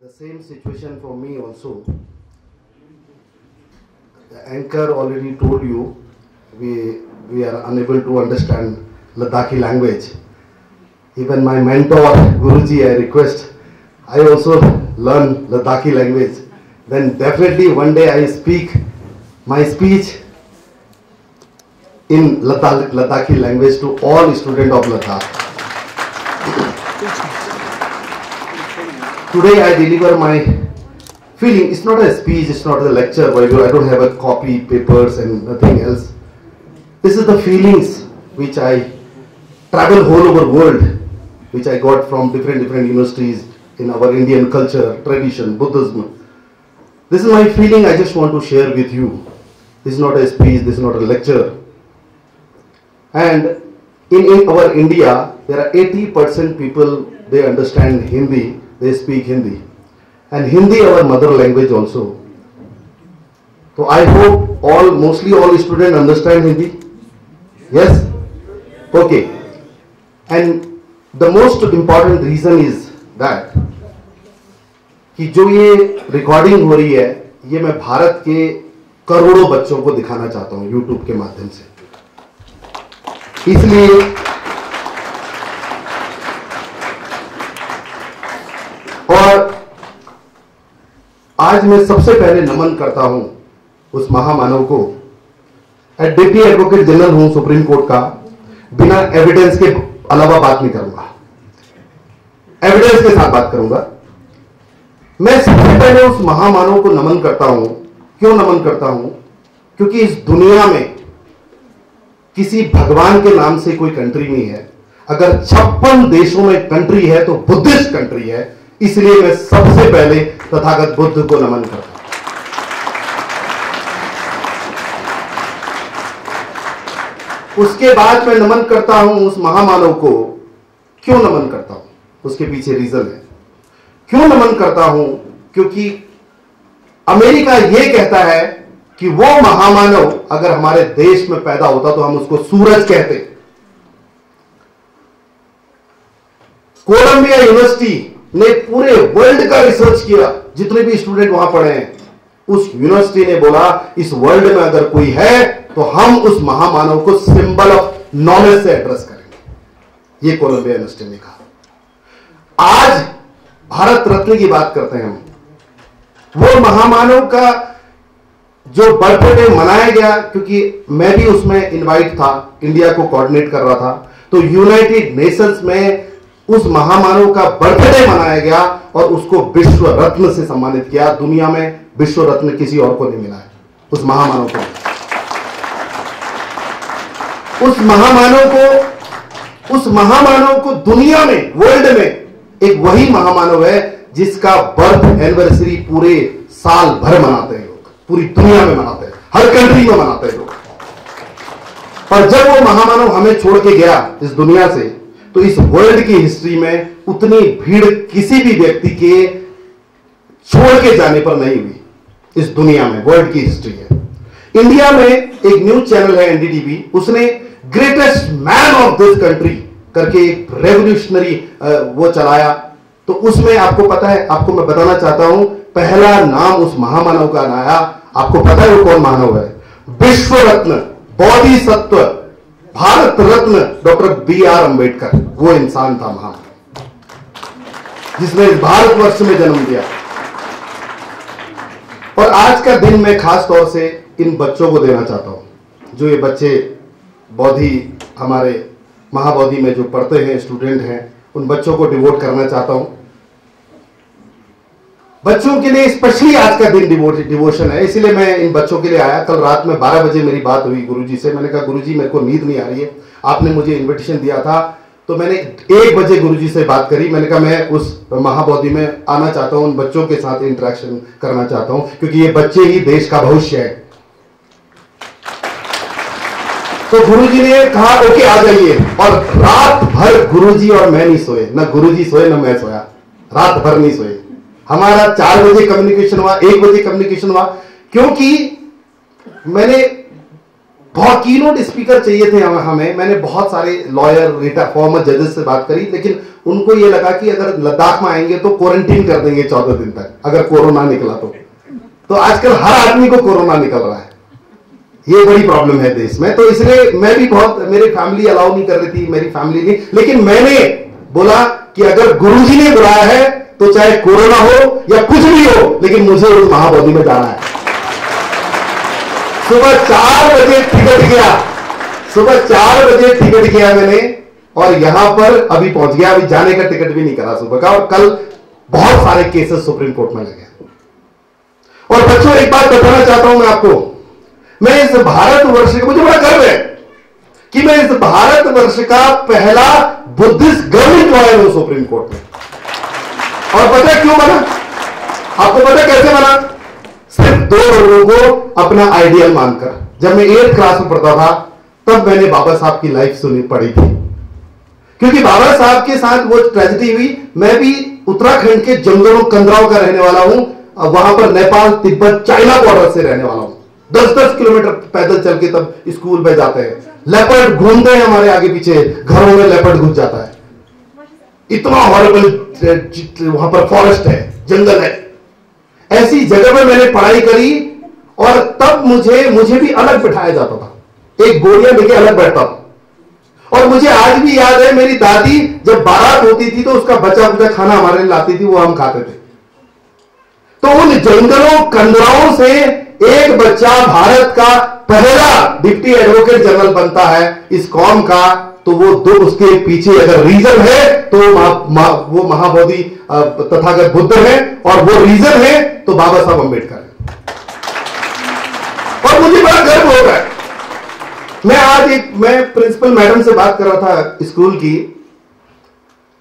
The same situation for me also. The anchor already told you we are unable to understand Ladakhi language. Even my mentor Guruji, I request, I also learn Ladakhi language. Then definitely one day I speak my speech in Ladakhi language to all students of Ladakh. Today I deliver my feeling. It's not a speech, it's not a lecture. I don't have a copy, papers and nothing else. This is the feelings which I travel whole over world, which I got from different universities in our Indian culture, tradition, Buddhism. This is my feeling I just want to share with you. This is not a speech, this is not a lecture. And in our India, there are 80% people, they understand Hindi, they speak Hindi. And Hindi our mother language also. So I hope mostly all students understand Hindi. Yes? Okay. And the most important reason is that कि जो ये recording हो रही है, ये मैं भारत के करोड़ों बच्चों को दिखाना चाहता हूं YouTube के माध्यम से. इसलिए और आज मैं सबसे पहले नमन करता हूं उस महामानव को. डिप्टी एडवोकेट जनरल हूं सुप्रीम कोर्ट का, बिना एविडेंस के अलावा बात नहीं करूंगा, एविडेंस के साथ बात करूंगा. मैं सबसे पहले उस महामानव को नमन करता हूं. क्यों नमन करता हूं? क्योंकि इस दुनिया में किसी भगवान के नाम से कोई कंट्री नहीं है. अगर 56 देशों में कंट्री है तो बुद्धिस्ट कंट्री है. इसलिए मैं सबसे पहले तथागत बुद्ध को नमन करता हूं. उसके बाद मैं नमन करता हूं उस महामानव को. क्यों नमन करता हूं? उसके पीछे रीजन है. क्यों नमन करता हूं? क्योंकि अमेरिका यह कहता है कि वो महामानव अगर हमारे देश में पैदा होता तो हम उसको सूरज कहते. कोलंबिया यूनिवर्सिटी ने पूरे वर्ल्ड का रिसर्च किया, जितने भी स्टूडेंट वहां पढ़े हैं, उस यूनिवर्सिटी ने बोला इस वर्ल्ड में अगर कोई है तो हम उस महामानव को सिंबल ऑफ नॉलेज से एड्रेस करेंगे. ये कोलंबिया यूनिवर्सिटी ने कहा. आज भारत रत्न की बात करते हैं हम. वो महामानव का जो बर्थडे मनाया गया, क्योंकि मैं भी उसमें इनवाइट था, इंडिया को कोऑर्डिनेट कर रहा था, तो यूनाइटेड नेशंस में उस महामानव का बर्थडे मनाया गया और उसको विश्व रत्न से सम्मानित किया. दुनिया में विश्व रत्न किसी और को नहीं मिला है, उस महामानव को. उस महामानव को दुनिया में, वर्ल्ड में एक वही महामानव है जिसका बर्थ एनिवर्सरी पूरे साल भर मनाते हैं लोग, पूरी दुनिया में मनाते हैं, हर कंट्री में मनाते हैं लोग. पर जब वो महामानव हमें छोड़ के गया इस दुनिया से, तो इस वर्ल्ड की हिस्ट्री में उतनी भीड़ किसी भी व्यक्ति के छोड़ के जाने पर नहीं हुई. इस दुनिया में वर्ल्ड की हिस्ट्री है. इंडिया में एक न्यूज चैनल है NDTV, उसने greatest man of this country करके एक रेवोल्यूशनरी वो चलाया. तो उसमें आपको पता है, आपको मैं बताना चाहता हूं, पहला नाम उस महामानव का आया. आपको पता है वो कौन मानव है? विश्व रत्न, बोधिसत्व, भारत रत्न डॉक्टर B.R. अंबेडकर. वो इंसान था महामानव जिसने इस भारतवर्ष में जन्म दिया. और आज का दिन मैं खास तौर से इन बच्चों को देना चाहता हूं, जो ये बच्चे बौद्धि, हमारे महाबौद्धि में जो पढ़ते हैं, स्टूडेंट हैं, उन बच्चों को डिवोट करना चाहता हूं. बच्चों के लिए स्पेशली आज का दिन डिवोशन है, इसलिए मैं इन बच्चों के लिए आया. कल रात में 12 बजे मेरी बात हुई गुरुजी से. मैंने कहा गुरुजी मेरे को नींद नहीं आ रही है, आपने मुझे इन्विटेशन दिया था. तो मैंने 1 बजे गुरुजी से बात करी. मैंने कहा मैं उस महाबौद्धि में आना चाहता हूं, उन बच्चों के साथ इंटरेक्शन करना चाहता हूं, क्योंकि ये बच्चे ही देश का भविष्य है. तो गुरुजी ने कहा ओके आ जाइए. और रात भर गुरुजी और मैं नहीं सोए, ना गुरुजी सोए ना मैं सोया, रात भर नहीं सोए. हमारा 4 बजे कम्युनिकेशन हुआ, 1 बजे कम्युनिकेशन हुआ, क्योंकि मैंने बहुत कीनोट स्पीकर चाहिए थे हमें। मैंने बहुत सारे लॉयर फॉर्मर जजेस से बात करी, लेकिन उनको यह लगा कि अगर लद्दाख में आएंगे तो क्वारंटीन कर देंगे 14 दिन तक, अगर कोरोना निकला तो आजकल हर आदमी को कोरोना निकल रहा है, ये बड़ी प्रॉब्लम है देश में। तो इसलिए मैं भी बहुत, मेरी फैमिली अलाउ नहीं कर रही थी, मेरी फैमिली नहीं, लेकिन मैंने बोला कि अगर गुरुजी ने बुलाया है तो चाहे कोरोना हो या कुछ भी हो, लेकिन मुझे उस महाबोधि में जाना है। सुबह 4 बजे टिकट गया, सुबह 4 बजे टिकट किया मैंने, और यहां पर अभी पहुंच गया। अभी जाने का टिकट भी नहीं करा सुबह का, और कल बहुत सारे केसेस सुप्रीम कोर्ट में लगे। और बच्चों, एक बात बताना चाहता हूं मैं आपको, मैं इस भारतवर्ष का, मुझे बड़ा गर्व है कि मैं इस भारतवर्ष का पहला बुद्धिस्ट गवर्नमेंट लॉयर हूं सुप्रीम कोर्ट में। और पता क्यों बना? आपको पता कैसे बना? सिर्फ 2 लोगों को अपना आइडियल मानकर। जब मैं 8th क्लास में पढ़ता था तब मैंने बाबा साहब की लाइफ सुनी पढ़ी थी, क्योंकि बाबा साहब के साथ वो ट्रेजेडी हुई। मैं भी उत्तराखंड के जंगलों कंदराओं का रहने वाला हूं, वहां पर नेपाल तिब्बत चाइना बॉर्डर से रहने वाला हूं। 10-10 किलोमीटर पैदल चल के तब स्कूल में जाते हैं। लेपर्ड घूमते हैं हमारे आगे पीछे, घरों में लेपर्ड घुस जाता है। इतना हॉरिबल वहां पर फॉरेस्ट है, जंगल है। ऐसी जगह में मैंने पढ़ाई करी, और तब मुझे भी अलग बिठाया जाता था, एक गोलियां लेके अलग बैठता था। और मुझे आज भी याद है, मेरी दादी जब बारात होती थी तो उसका बचा बुचा खाना हमारे लिए लाती थी, वो हम खाते थे। तो उन जंगलों कंदराओं से एक बच्चा भारत का पहला डिप्टी एडवोकेट जनरल बनता है इस कौम का, तो वो उसके पीछे अगर रीजन है तो वो महाबोधि तथागत बुद्ध है, और वो रीजन है तो बाबा साहब अंबेडकर है। और मुझे बड़ा गर्व हो रहा है। मैं प्रिंसिपल मैडम से बात कर रहा था स्कूल की,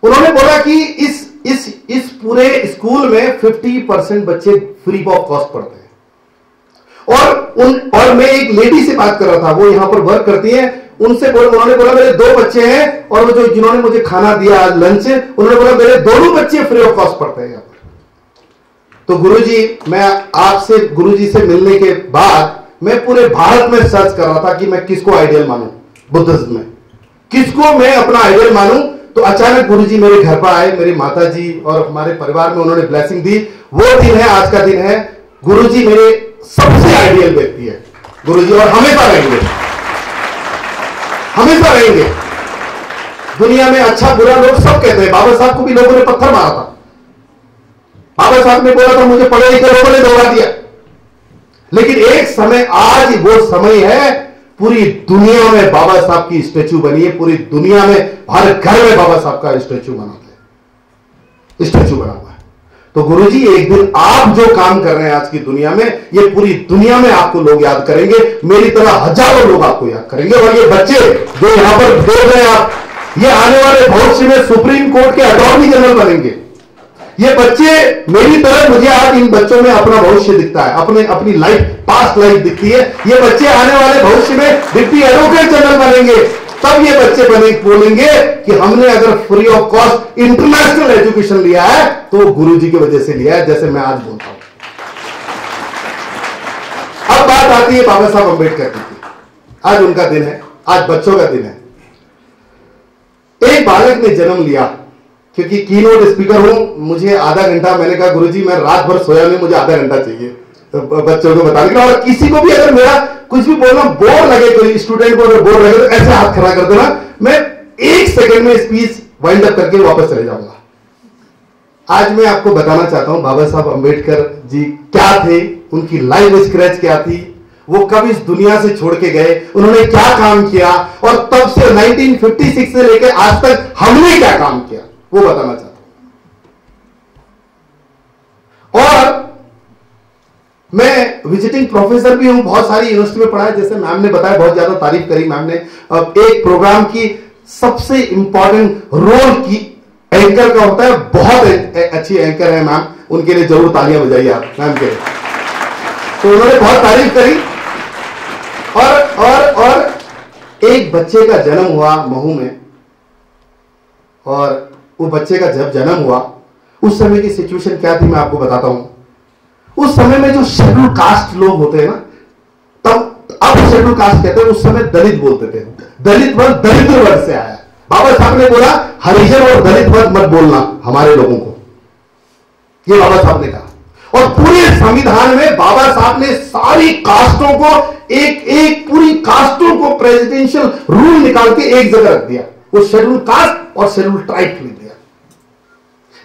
उन्होंने बोला कि इस पूरे स्कूल में 50% बच्चे फ्री ऑफ कॉस्ट पढ़ते हैं। और मैं एक लेडी से बात कर रहा था, वो यहां पर वर्क करती है, उन्होंने बोला मेरे 2 बच्चे हैं, और वो जिन्होंने मुझे खाना दिया आज लंच, उन्होंने बोला मेरे दोनों बच्चे फ्री ऑफ कॉस्ट पढ़ते हैं यहां पर। तो गुरुजी, मैं आपसे गुरुजी से मिलने के बाद मैं पूरे भारत में सर्च कर रहा था कि मैं किसको आइडियल मानूं बुद्धिज्म में, किसको मैं अपना आइडियल मानूं। तो अचानक गुरुजी मेरे घर पर आए, मेरी माता जी और हमारे परिवार में उन्होंने ब्लेसिंग दी। वो दिन है, आज का दिन है। गुरुजी मेरे सबसे आइडियल व्यक्ति है गुरुजी, और हमेशा रहेंगे, हमेशा रहेंगे। दुनिया में अच्छा बुरा लोग सब कहते हैं, बाबा साहब को भी लोगों ने पत्थर मारा था। बाबा साहब ने बोला था मुझे पढ़े लिखे लोगों ने दौड़ा दिया, लेकिन एक समय, आज वो समय है, पूरी दुनिया में बाबा साहब की स्टैचू बनी है। पूरी दुनिया में हर घर में बाबा साहब का स्टैचू बना हुआ है। तो गुरुजी, एक दिन आप जो काम कर रहे हैं आज की दुनिया में, ये पूरी दुनिया में आपको लोग याद करेंगे, मेरी तरह हजारों लोग आपको याद करेंगे। और ये बच्चे जो यहां पर देख रहे हैं आप, ये आने वाले भविष्य में सुप्रीम कोर्ट के अटॉर्नी जनरल बनेंगे। ये बच्चे मेरी तरह, मुझे आज इन बच्चों में अपना भविष्य दिखता है, अपनी लाइफ, पास्ट लाइफ दिखती है। ये बच्चे आने वाले भविष्य में डिप्टी एडवोकेट जनरल बनेंगे। तब ये बच्चे बोलेंगे कि हमने अगर free of cost international education लिया है तो गुरुजी की वजह से लिया है, जैसे मैं आज बोलता हूं। अब बात आती है बाबा साहब अंबेडकर की। आज उनका दिन है, आज बच्चों का दिन है। एक बालक ने जन्म लिया, क्योंकि कीनोट स्पीकर हूं, मुझे आधा घंटा, मैंने कहा गुरुजी मैं रात भर सोया नहीं, मुझे आधा घंटा चाहिए बच्चों को बताने का। और किसी को भी अगर मेरा कुछ भी बोलना बोर लगे, कोई स्टूडेंट को अगर बोर लगे तो ऐसे हाथ खड़ा कर देना, मैं 1 सेकंड में स्पीच वाइंड अप करके वापस चले जाऊंगा। आज मैं आपको बताना चाहता हूं बाबा साहब अंबेडकर जी क्या थे, उनकी लाइफ स्क्रैच क्या थी, वो कब इस दुनिया से छोड़ के गए, उन्होंने क्या काम किया, और तब से 1956 से लेकर आज तक हमने क्या काम किया, वो बताना चाहता हूं। और मैं विजिटिंग प्रोफेसर भी हूं, बहुत सारी यूनिवर्सिटी में पढ़ा है, जैसे मैम ने बताया, बहुत ज्यादा तारीफ करी मैम ने। एक प्रोग्राम की सबसे इंपॉर्टेंट रोल की एंकर का होता है, बहुत अच्छी एंकर है मैम, उनके लिए जरूर तालियां बजाइए आप मैम के लिए। तो उन्होंने बहुत तारीफ करी। और एक बच्चे का जन्म हुआ महू में, और वो बच्चे का जब जन्म हुआ, उस समय की सिचुएशन क्या थी मैं आपको बताता हूं। उस समय में जो शेड्यूल कास्ट लोग होते हैं ना, तब अब शेड्यूल कास्ट कहते हैं, उस समय दलित बोलते थे। दलित वर्ग दरिद्र वर्ग से आया। बाबा साहब ने बोला हरिजन और दलित वर्ग मत बोलना हमारे लोगों को, ये बाबा साहब ने कहा। और पूरे संविधान में बाबा साहब ने सारी कास्टों को एक एक पूरी कास्टों को प्रेसिडेंशियल रूल निकाल के एक जगह रख दिया। वो शेड्यूल कास्ट और शेड्यूल ट्राइब लिख दिया।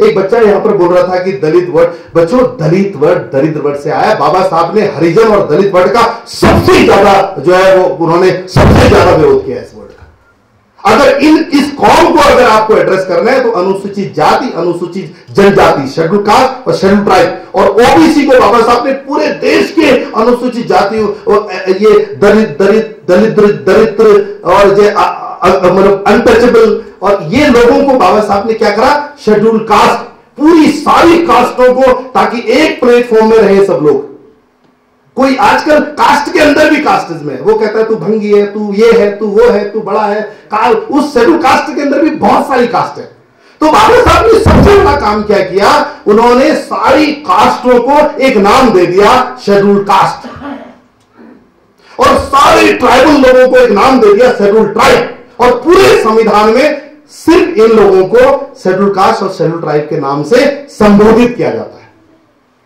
एक बच्चा यहां पर बोल रहा था कि दलित वर्ग, बच्चों दलित वर्ग दरिद्र वर्ग से आया। बाबा साहब ने हरिजन और दलित वर्ग का सबसे ज्यादा जो है वो उन्होंने सबसे ज्यादा विरोध किया इस वर्ड का। अगर इस कौम को अगर आपको एड्रेस करना है तो अनुसूचित जाति, अनुसूचित जनजाति, शेड्यूल कास्ट और शेड्यूल ट्राइब और ओबीसी को बाबा साहब ने पूरे देश के अनुसूचित जाति, ये दरिद्र और ये मतलब अनटचेबल और ये लोगों को बाबा साहब ने क्या करा, शेड्यूल कास्ट, पूरी सारी कास्टों को, ताकि एक प्लेटफॉर्म में रहे सब लोग। कोई आजकल कास्ट के अंदर भी कास्टिज्म है, वो कहता है तू भंगी है, तू ये है, तू वो है, तू बड़ा है। उस शेड्यूल कास्ट के अंदर भी बहुत सारी कास्ट है। तो बाबा साहब ने सबसे बड़ा काम क्या किया, उन्होंने सारी कास्टों को एक नाम दे दिया, शेड्यूल कास्ट, और सारे ट्राइबल लोगों को एक नाम दे दिया, शेड्यूल ट्राइब। और पूरे संविधान में सिर्फ इन लोगों को शेड्यूल कास्ट और शेड्यूल ट्राइब के नाम से संबोधित किया जाता है,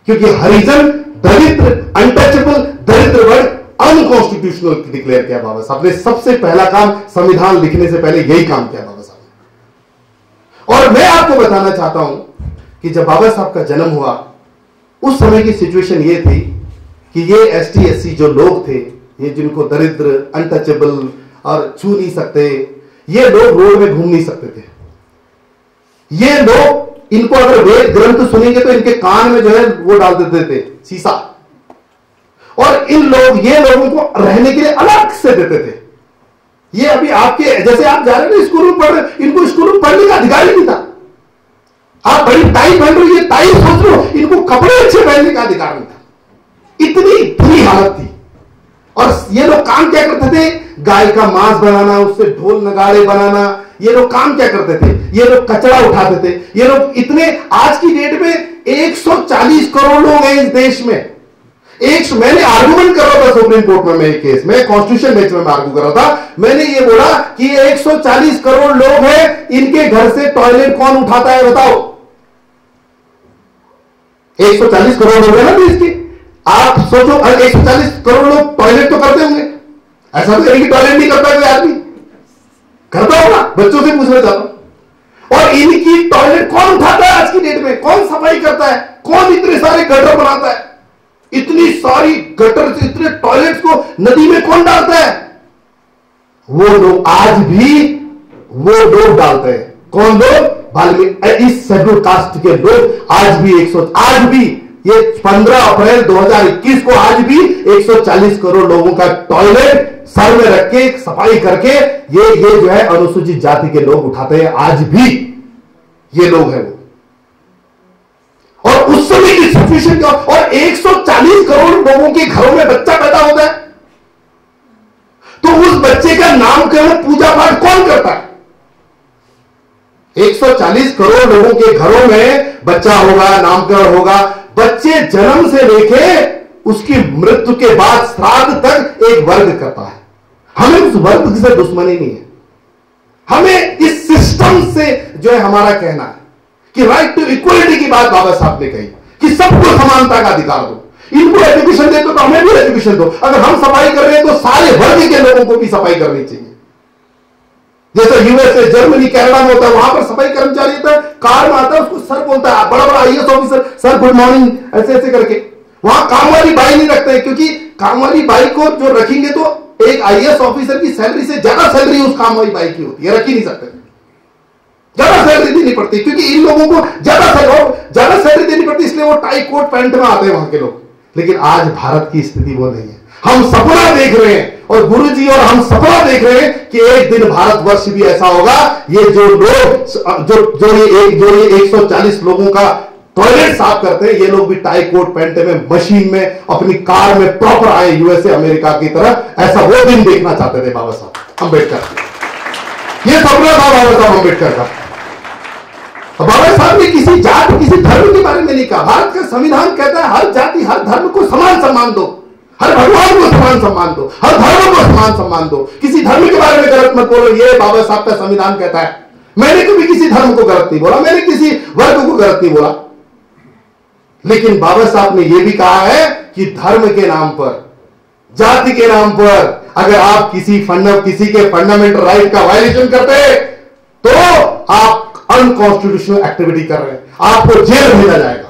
क्योंकि हरिजन, दरिद्र, अनटचेबल, दरिद्र वर्ग अनकॉन्स्टिट्यूशनल डिक्लेयर किया बाबा साहब ने। सबसे पहला काम संविधान लिखने से पहले यही काम किया बाबा साहब ने। और मैं आपको बताना चाहता हूं कि जब बाबा साहब का जन्म हुआ, उस समय की सिचुएशन ये थी कि ये एसटी एससी जो लोग थे, ये जिनको दरिद्र, अनटचेबल और छू नहीं सकते, ये लोग रोड में घूम नहीं सकते थे। ये लोग, इनको अगर वेद ग्रंथ सुनेंगे तो इनके कान में जो है वो डाल देते थे शीशा, और ये लोगों को रहने के लिए अलग से देते थे। ये अभी आपके जैसे आप जा रहे हैं स्कूल में पढ़ रहे, इनको स्कूल में पढ़ने का अधिकार ही नहीं था। आप बड़ी टाई पहन रहे हो, ये टाई सोच लो, इनको कपड़े अच्छे पहनने का अधिकार नहीं था। इतनी बुरी हालत थी। और ये लोग काम क्या करते थे, गाय का मांस बनाना, उससे ढोल नगाड़े बनाना, ये लोग काम क्या करते थे, ये लोग कचरा उठाते थे। ये लोग इतने, आज की डेट में 140 करोड़ लोग हैं इस देश में। मैंने आर्गुमेंट कर रहा था सुप्रीम कोर्ट में, मेरे केस में, कॉन्स्टिट्यूशन बेंच में आर्गू कर रहा था। मैंने ये बोला कि 140 करोड़ लोग हैं, इनके घर से टॉयलेट कौन उठाता है बताओ। 140 करोड़ हो गए ना देश के। आप सोचो 140 करोड़ लोग टॉयलेट तो करते होंगे, ऐसा तो नहीं कि टॉयलेट नहीं करता कोई आदमी, करता होगा, बच्चों से पूछना चाहता हूं। और इनकी टॉयलेट कौन उठाता है आज की डेट में, कौन सफाई करता है, कौन इतने सारे गटर बनाता है, इतनी सारी गटर से इतने टॉयलेट्स को नदी में कौन डालता है, वो लोग आज भी वो लोग डालते हैं। कौन लोग, वाल्मीकि, इस शेड्यूल कास्ट के लोग आज भी ये 15 अप्रैल 2021 को आज भी 140 करोड़ लोगों का टॉयलेट सर में रख के सफाई करके ये जो है अनुसूचित जाति के लोग उठाते हैं। आज भी ये लोग हैं वो। और उस समय की सिचुएशन क्या, और 140 करोड़ लोगों के घरों में बच्चा पैदा होता है, तो उस बच्चे का नामकरण, पूजा पाठ कौन करता है। 140 करोड़ लोगों के घरों में बच्चा होगा, नामकरण होगा। बच्चे जन्म से लेके उसकी मृत्यु के बाद श्राद्ध तक एक वर्ग करता है। हमें उस वर्ग से दुश्मनी नहीं है, हमें इस सिस्टम से जो है हमारा कहना है कि राइट टू इक्वलिटी की बात बाबा साहब ने कही कि सबको समानता का अधिकार दो। इनको एजुकेशन दे तो हमें भी एजुकेशन दो। अगर हम सफाई कर रहे हैं तो सारे वर्ग के लोगों को भी सफाई करनी चाहिए। जैसे यूएसए, जर्मनी, कनाडा में होता है, वहां पर सफाई कर्मचारी होता है, कार में आता है, उसको सर बोलता है, बड़ा बड़ा IAS officer, sir good morning, ऐसे ऐसे करके। वहां काम वाली बाई नहीं रखते, क्योंकि काम वाली बाई को जो रखेंगे तो एक आईएएस ऑफिसर की सैलरी से ज्यादा सैलरी उस काम वाली बाई की होती है, रख ही नहीं सकते, ज्यादा सैलरी देनी पड़ती है, क्योंकि इन लोगों को ज्यादा सैलरी देनी पड़ती है, इसलिए वो टाई कोट पैंट में आते हैं वहां के लोग। लेकिन आज भारत की स्थिति वो नहीं है। हम सपना देख रहे हैं, और गुरुजी और हम सपना देख रहे हैं कि एक दिन भारतवर्ष भी ऐसा होगा, ये जो लोग जो ये 140 लोगों का टॉयलेट साफ करते हैं, ये लोग भी टाई कोट पैंट में, मशीन में, अपनी कार में प्रॉपर आए, यूएसए, अमेरिका की तरह। ऐसा वो दिन देखना चाहते थे बाबा साहब अम्बेडकर। ये सपना था बाबा साहब अम्बेडकर का। बाबा साहब ने किसी जाति, किसी धर्म के बारे में नहीं कहा। भारत का संविधान कहता है हर जाति, हर धर्म को समान सम्मान दो, हर भगवान को समान सम्मान दो, हर धर्म को समान सम्मान दो। किसी धर्म के बारे में गलत मत बोलो, ये बाबा साहब का संविधान कहता है। मैंने कभी किसी धर्म को गलत नहीं बोला, मैंने किसी वर्ग को गलत नहीं बोला, लेकिन बाबा साहब ने यह भी कहा है कि धर्म के नाम पर, जाति के नाम पर अगर आप किसी के फंडामेंटल राइट का वायलेशन करते तो आप अनकॉन्स्टिट्यूशनल एक्टिविटी कर रहे हैं, आपको जेल भेजा जाएगा।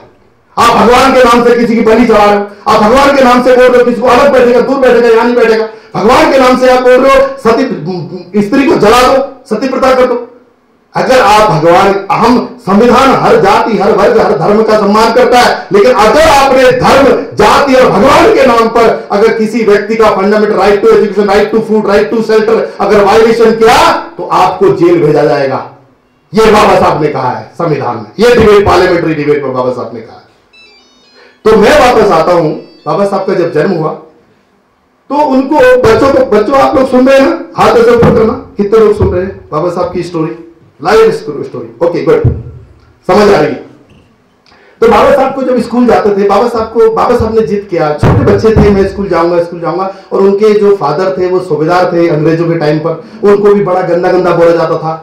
आप भगवान के नाम से किसी की बलि चढ़ा रहे हो, आप भगवान के नाम से बोल रहे हो किसी को अलग बैठेगा, दूर बैठेगा, यहां नहीं बैठेगा। भगवान के नाम से आप बोल रहे हो सती स्त्री को जला दो, सती प्रथा कर दो। अगर आप भगवान, हम संविधान हर जाति, हर वर्ग, हर धर्म का सम्मान करता है, लेकिन अगर आपने धर्म, जाति और भगवान के नाम पर अगर किसी व्यक्ति का fundamental right to education, right to food, right to shelter अगर वायलेशन किया तो आपको जेल भेजा जाएगा। यह बाबा साहब ने कहा है संविधान में, यह डिबेट, पार्लियामेंट्री डिबेट में बाबा साहब ने कहा है। तो मैं वापस आता हूं, बाबा साहब का जब जन्म हुआ तो उनको बच्चों आप लोग सुन रहे हैं ना, हाथ ऐसे ऊपर करना, कितने लोग सुन रहे हैं बाबा साहब की story, live story? Okay good, समझ आ रही है। तो बाबा साहब को जब स्कूल जाते थे, बाबा साहब ने जिद किया, छोटे बच्चे थे, मैं स्कूल जाऊंगा। और उनके जो फादर थे वो सूबेदार थे अंग्रेजों के टाइम पर, उनको भी बड़ा गंदा बोला जाता था,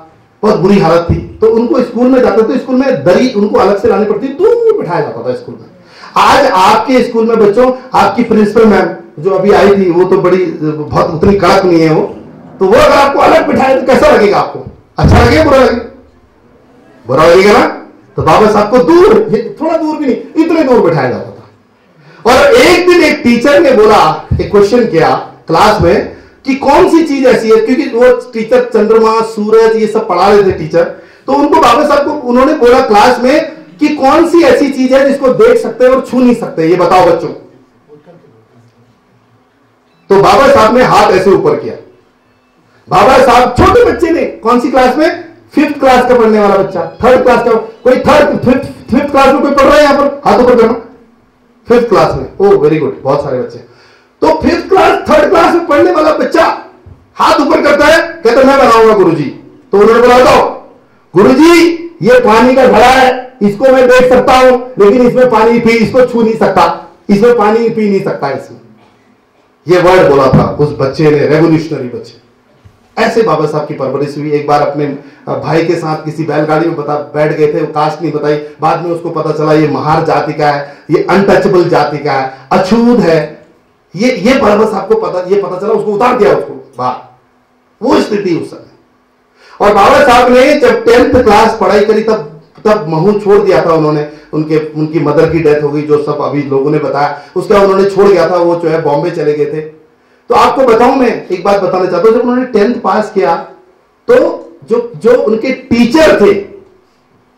बहुत बुरी हालत थी। तो उनको स्कूल में जाते थे, स्कूल में दरी उनको अलग से लानी पड़ती, दूर बिठाया जाता था स्कूल में। आज आपके स्कूल में बच्चों, आपकी प्रिंसिपल मैम जो अभी आई थी, वो तो बड़ी बहुत उतनी कड़क नहीं है वो, तो वो अगर आपको अलग बिठाए तो कैसा लगेगा आपको? अच्छा लगेगा, बुरा लगेगा? बुरा लगेगा ना। तो बाबा साहब को दूर, थोड़ा दूर भी नहीं, इतने दूर बिठाया जाता था। और एक दिन एक टीचर ने बोला, एक क्वेश्चन किया क्लास में कि कौन सी चीज ऐसी है, क्योंकि वो टीचर चंद्रमा, सूरज ये सब पढ़ा रहे थे टीचर, तो उनको बाबा साहब को उन्होंने बोला क्लास में कि कौन सी ऐसी चीज है जिसको देख सकते हैं और छू नहीं सकते, ये बताओ बच्चों। तो बाबा साहब ने हाथ ऐसे ऊपर किया। बाबा साहब, छोटे बच्चे ने, कौन सी क्लास में? 5th क्लास का पढ़ने वाला बच्चा, 3rd क्लास का, कोई 5th क्लास में कोई पढ़ रहा है यहां पर? हाथ ऊपर करना। 5th क्लास में, ओ वेरी गुड, बहुत सारे बच्चे। तो 5th क्लास, 3rd क्लास में पढ़ने वाला बच्चा हाथ ऊपर करता है, कहता मैं बनाऊंगा गुरुजी। तो उन्होंने बोला, दो गुरुजी ये पानी का घड़ा है, इसको मैं देख सकता हूं, लेकिन इसमें पानी इसको छू नहीं सकता, इसमें पानी पी नहीं सकता। इसमें ये वर्ड बोला था उस बच्चे ने, रेवोल्यूशनरी बच्चे। ऐसे बाबा साहब की परवरिश हुई। एक बार अपने भाई के साथ किसी बैलगाड़ी में बैठ गए थे, वो कास्ट नहीं बताई, बाद में उसको पता चला ये महार जाति का है, ये अनटचेबल जाति का है, अछूत है। ये बाबा साहब को पता चला, उसको उतार दिया उसको बाहर, वो स्थिति उस समय। और बाबा साहब ने जब 10th क्लास पढ़ाई करी तब महू छोड़ दिया था उन्होंने, उनकी मदर की डेथ हो गई, जो सब अभी लोगों ने बताया। उसके बाद उन्होंने छोड़ गया था, वो जो है बॉम्बे चले गए थे। तो आपको बताऊं, मैं एक बात बताना चाहता हूं, जब उन्होंने 10th पास किया तो जो उनके टीचर थे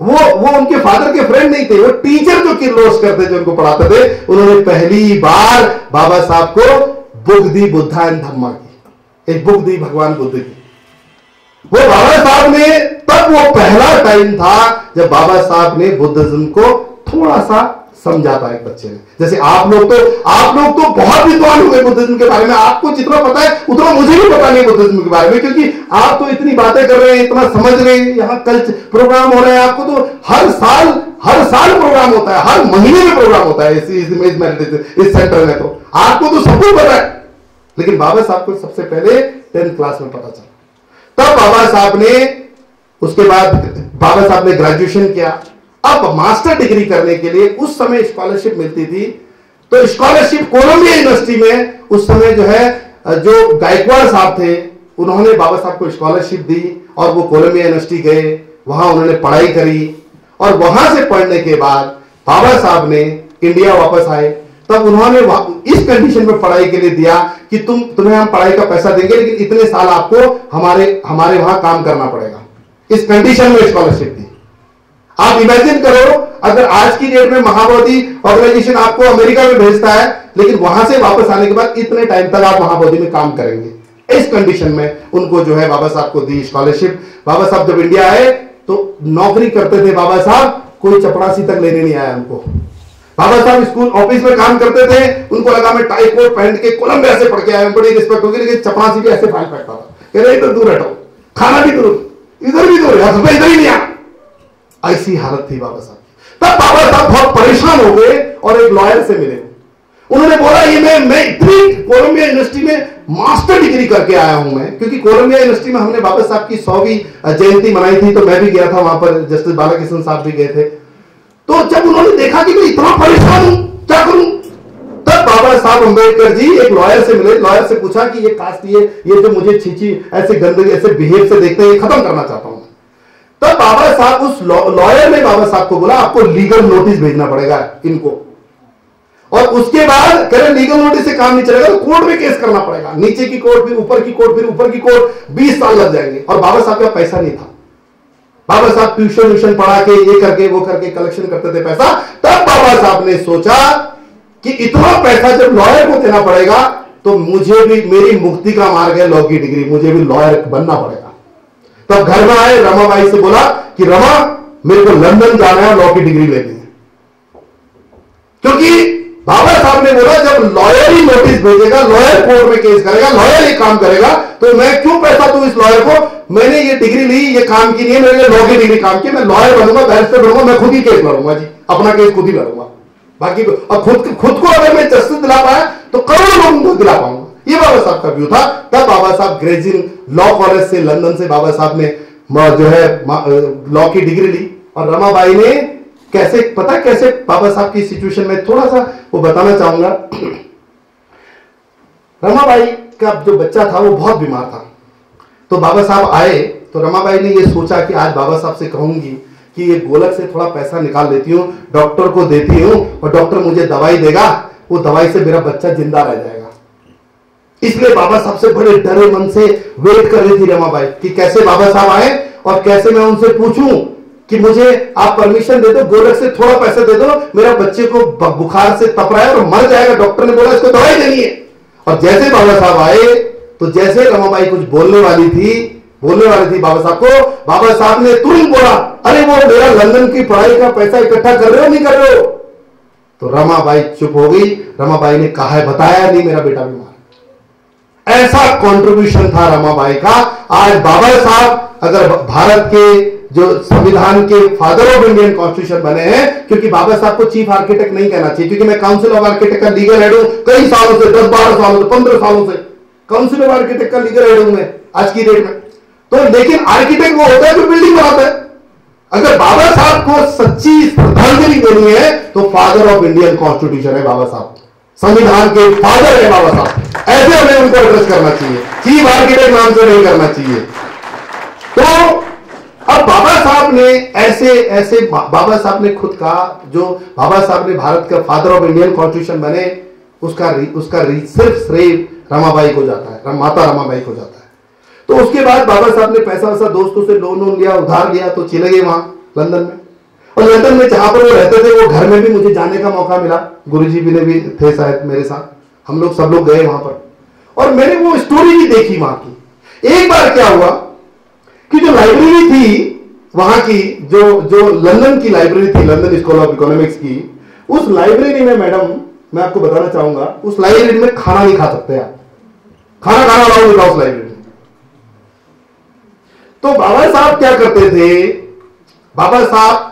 वो उनके फादर के फ्रेंड नहीं थे, वो टीचर जो किरोस करते थे, उनको पढ़ाते थे, उन्होंने पहली बार बाबा साहब को बुक दी, बुद्धा एंड धम्मा की, एक बुक दी भगवान बुद्ध की। वो बाबा साहब ने, तब वो पहला टाइम था जब बाबा साहब ने बुद्धिज्म को थोड़ा सा समझा था एक बच्चे ने। जैसे आप लोग तो बहुत विद्वान हुए बुद्धिज्म के बारे में, आपको जितना पता है उतना मुझे भी पता नहीं बुद्धिज्म के बारे में, क्योंकि आप तो इतनी बातें कर रहे हैं, इतना समझ रहे हैं, यहाँ कल प्रोग्राम हो रहे हैं, आपको तो हर साल प्रोग्राम होता है, हर महीने में प्रोग्राम होता है इस सेंटर में, तो आपको तो सब कुछ पता है। लेकिन बाबा साहब को सबसे पहले 10th क्लास में पता चला। तब बाबा साहब ने, उसके बाद बाबा साहब ने ग्रेजुएशन किया। अब मास्टर डिग्री करने के लिए उस समय स्कॉलरशिप मिलती थी, तो स्कॉलरशिप कोलंबिया यूनिवर्सिटी में उस समय जो है, जो गायकवाड़ साहब थे, उन्होंने बाबा साहब को स्कॉलरशिप दी और वो कोलंबिया यूनिवर्सिटी गए, वहां उन्होंने पढ़ाई करी। और वहां से पढ़ने के बाद बाबा साहब ने इंडिया वापस आए, तब उन्होंने इस कंडीशन में पढ़ाई के लिए दिया कि तुम्हें हम पढ़ाई का पैसा देंगे, लेकिन इतने साल आपको हमारे वहां काम करना पड़ेगा। इस कंडीशन में स्कॉलरशिप दी। आप इमेजिन करो, अगर आज की डेट में महाबोधि ऑर्गेनाइजेशन आपको अमेरिका में भेजता है, लेकिन वहां से वापस आने के बाद इतने टाइम तक आप महाबोधि में काम करेंगे। इस कंडीशन में उनको जो है बाबा साहब को दी स्कॉलरशिप। बाबा साहब जब इंडिया आए तो नौकरी करते थे बाबा साहब, कोई चपरासी तक लेने नहीं आया उनको। बाबा साहब स्कूल ऑफिस में काम करते थे, उनको लगा मैं टाई कोट पहन के कोलंबिया से पढ़ के आया, बड़ी रिस्पेक्ट होगी, लेकिन चपरासी भी ऐसे फाइल फेंकता था, कह रहे इधर दूर हटो, खाना भी दूर, इधर भी दूर, इधर ही नहीं आया। ऐसी हालत थी बाबा साहब की। तब बाबा साहब बहुत परेशान हो गए और एक लॉयर से मिले उन्होंने बोला ये मैं इतनी कोलंबिया यूनिवर्सिटी में मास्टर डिग्री करके आया हूं मैं, क्योंकि कोलंबिया यूनिवर्सिटी में हमने बाबा साहब की 100वीं जयंती मनाई थी, तो मैं भी गया था वहां पर, जस्टिस बालाकृष्ण साहब भी गए थे। तो जब उन्होंने देखा कि मैं इतना परेशान हूं, क्या करूं, तब बाबा साहब अम्बेडकर जी एक लॉयर से मिले, लॉयर से पूछा कि ये कास्ट, ये जो मुझे छीछी ऐसे गंदगी ऐसे बिहेव से देखते हैं, ये खत्म करना चाहता हूं। तब बाबा साहब, उस लॉयर ने बाबा साहब को बोला आपको लीगल नोटिस भेजना पड़ेगा इनको, और उसके बाद कह रहे लीगल नोटिस से काम नहीं चलेगा तो कोर्ट में केस करना पड़ेगा, नीचे की कोर्ट, फिर ऊपर की कोर्ट, फिर ऊपर की कोर्ट, 20 साल लग जाएंगे। और बाबा साहब का पैसा नहीं था, बाबा साहब ट्यूशन पढ़ा के ये करके वो करके कलेक्शन करते थे पैसा। तब बाबा साहब ने सोचा कि इतना पैसा जब लॉयर को देना पड़ेगा तो मुझे भी, मेरी मुक्ति का मार्ग है लॉ की डिग्री, मुझे भी लॉयर बनना पड़ेगा। तब घर में आए, रमाबाई से बोला कि रमा मेरे को लंदन जाना है, लॉ की डिग्री लेनी है। क्योंकि बाबा साहब ने बोला जब लॉयर ही नोटिस भेजेगा, लॉयर कोर्ट में केस करेगा, लॉयर ये काम करेगा, तो मैं क्यों पैसा दूं इस लॉयर को, मैंने ये डिग्री ली, ये काम की नहीं है, मैंने लॉ की डिग्री काम की, मैं लॉयर बनूंगा, बैरिस्टर बनूंगा, मैं खुद ही केस लड़ूंगा जी, अपना केस खुद ही लड़ूंगा, बाकी और खुद को अगर मैं जस्टिस दिला पाया तो करोड़ों लोगों को दिला पाऊंगा। ये बाबा साहब का व्यू था। तब बाबा साहब ग्रेजिंग लॉ कॉलेज से, लंदन से बाबा साहब ने जो है लॉ की डिग्री ली। और रमाबाई ने कैसे, पता कैसे बाबा साहब की सिचुएशन में थोड़ा सा वो बताना चाहूंगा। रमाबाई का जो बच्चा था वो बहुत बीमार था, तो बाबा साहब आए, तो रमाबाई ने ये सोचा कि आज बाबा साहब से कहूंगी कि ये गोलक से थोड़ा पैसा निकाल लेती हूं, डॉक्टर को देती हूं और डॉक्टर मुझे दवाई देगा, वो दवाई से मेरा बच्चा जिंदा रह जाएगा। इसलिए बाबा साहब से बड़े डरे मन से वेट कर रही थी रमाबाई कि कैसे बाबा साहब आए और कैसे मैं उनसे पूछूं कि मुझे आप परमिशन दे दो, गोलक से थोड़ा पैसा दे दो, मेरा बच्चे को बुखार से तप रहा है और मर जाएगा, डॉक्टर ने बोला इसको दवाई देनी है। और जैसे बाबा साहब आए तो जैसे रमाबाई कुछ बोलने वाली थी बाबा साहब को, बाबा साहब ने तुरंत बोला अरे वो मेरा लंदन की पढ़ाई का पैसा इकट्ठा कर रहे हो नहीं कर रहे हो। तो रमाबाई चुप हो गई। रमाबाई ने कहा है, बताया नहीं मेरा बेटा बीमार। ऐसा कंट्रीब्यूशन था रमाबाई का। आज बाबा साहब अगर भारत के जो संविधान के फादर ऑफ इंडियन कॉन्स्टिट्यूशन बने हैं, क्योंकि बाबा साहब को चीफ आर्किटेक्ट नहीं कहना चाहिए, क्योंकि मैं काउंसिल ऑफ आर्किटेक्ट का लीगल हेड हूं कई सालों से, 10-12 सालों से, 15 सालों से काउंसिल ऑफ आर्किटेक्ट का लीगल हेड हूं मैं आज की डेट में। तो लेकिन आर्किटेक्ट वो होता है जो बिल्डिंग बनाता है। अगर बाबा साहब को सच्ची श्रद्धांजलि देनी है तो फादर ऑफ इंडियन कॉन्स्टिट्यूशन है बाबा साहब, संविधान के फादर है बाबा साहब। ऐसे हमें उनको एड्रेस करना चाहिए, चीफ आर्किटेक्ट नाम से नहीं करना चाहिए। तो अब बाबा साहब ने ऐसे बाबा साहब ने खुद कहा, जो बाबा साहब ने भारत का फादर ऑफ इंडियन कॉन्स्टिट्यूशन बने, उसका सिर्फ श्रेय रमाबाई को जाता है, माता रमाबाई को जाता है। तो उसके बाद बाबा साहब ने पैसा वैसा दोस्तों से लोन लिया, उधार लिया, तो चले गए वहां लंदन में। और लंदन में जहां पर वो रहते थे, वो घर में भी मुझे जाने का मौका मिला, गुरुजी भी ने भी थे शायद मेरे साथ, हम लोग सब लोग गए वहां पर और मैंने वो स्टोरी भी देखी वहां की। एक बार क्या हुआ कि जो लाइब्रेरी थी वहां की, जो लंदन की लाइब्रेरी थी, लंदन स्कूल ऑफ इकोनॉमिक्स की, उस लाइब्रेरी में मैडम मैं आपको बताना चाहूंगा, उस लाइब्रेरी में खाना नहीं खा सकते आप, खाना अलाउ नहीं था उस लाइब्रेरी में। तो बाबा साहब क्या करते थे, बाबा साहब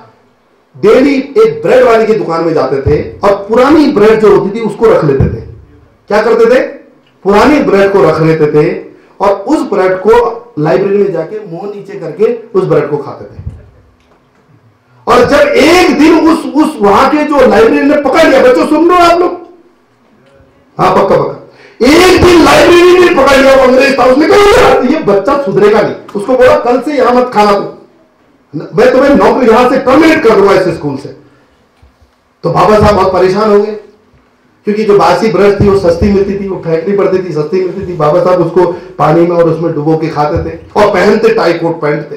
डेली एक ब्रेड वाले की दुकान में जाते थे और पुरानी ब्रेड जो होती थी उसको रख लेते थे। क्या करते थे, पुरानी ब्रेड को रख लेते थे और उस ब्रेड को लाइब्रेरी में जाके मुंह नीचे करके उस ब्रेड को खाते थे। और जब एक दिन उस वहां के जो लाइब्रेरी ने पकड़ लिया, बच्चों सुन लो आप लोग, हाँ पक्का, एक दिन लाइब्रेरी ने पकड़ लिया, अंग्रेज था, उसने कहा ये बच्चा सुधरेगा नहीं, उसको बोला कल से यहां मत खाना, मैं तुम्हें नौकरी यहां से टर्मिनेट कर दूंगा इस स्कूल से। तो बाबा साहब बहुत परेशान हो गए, क्योंकि जो बासी ब्रेड थी वो सस्ती मिलती थी, वो फेंकनी पड़ती थी, सस्ती मिलती थी। बाबा साहब उसको पानी में और उसमें डुबो के खाते थे और पहनते टाई कोट पैंट थे,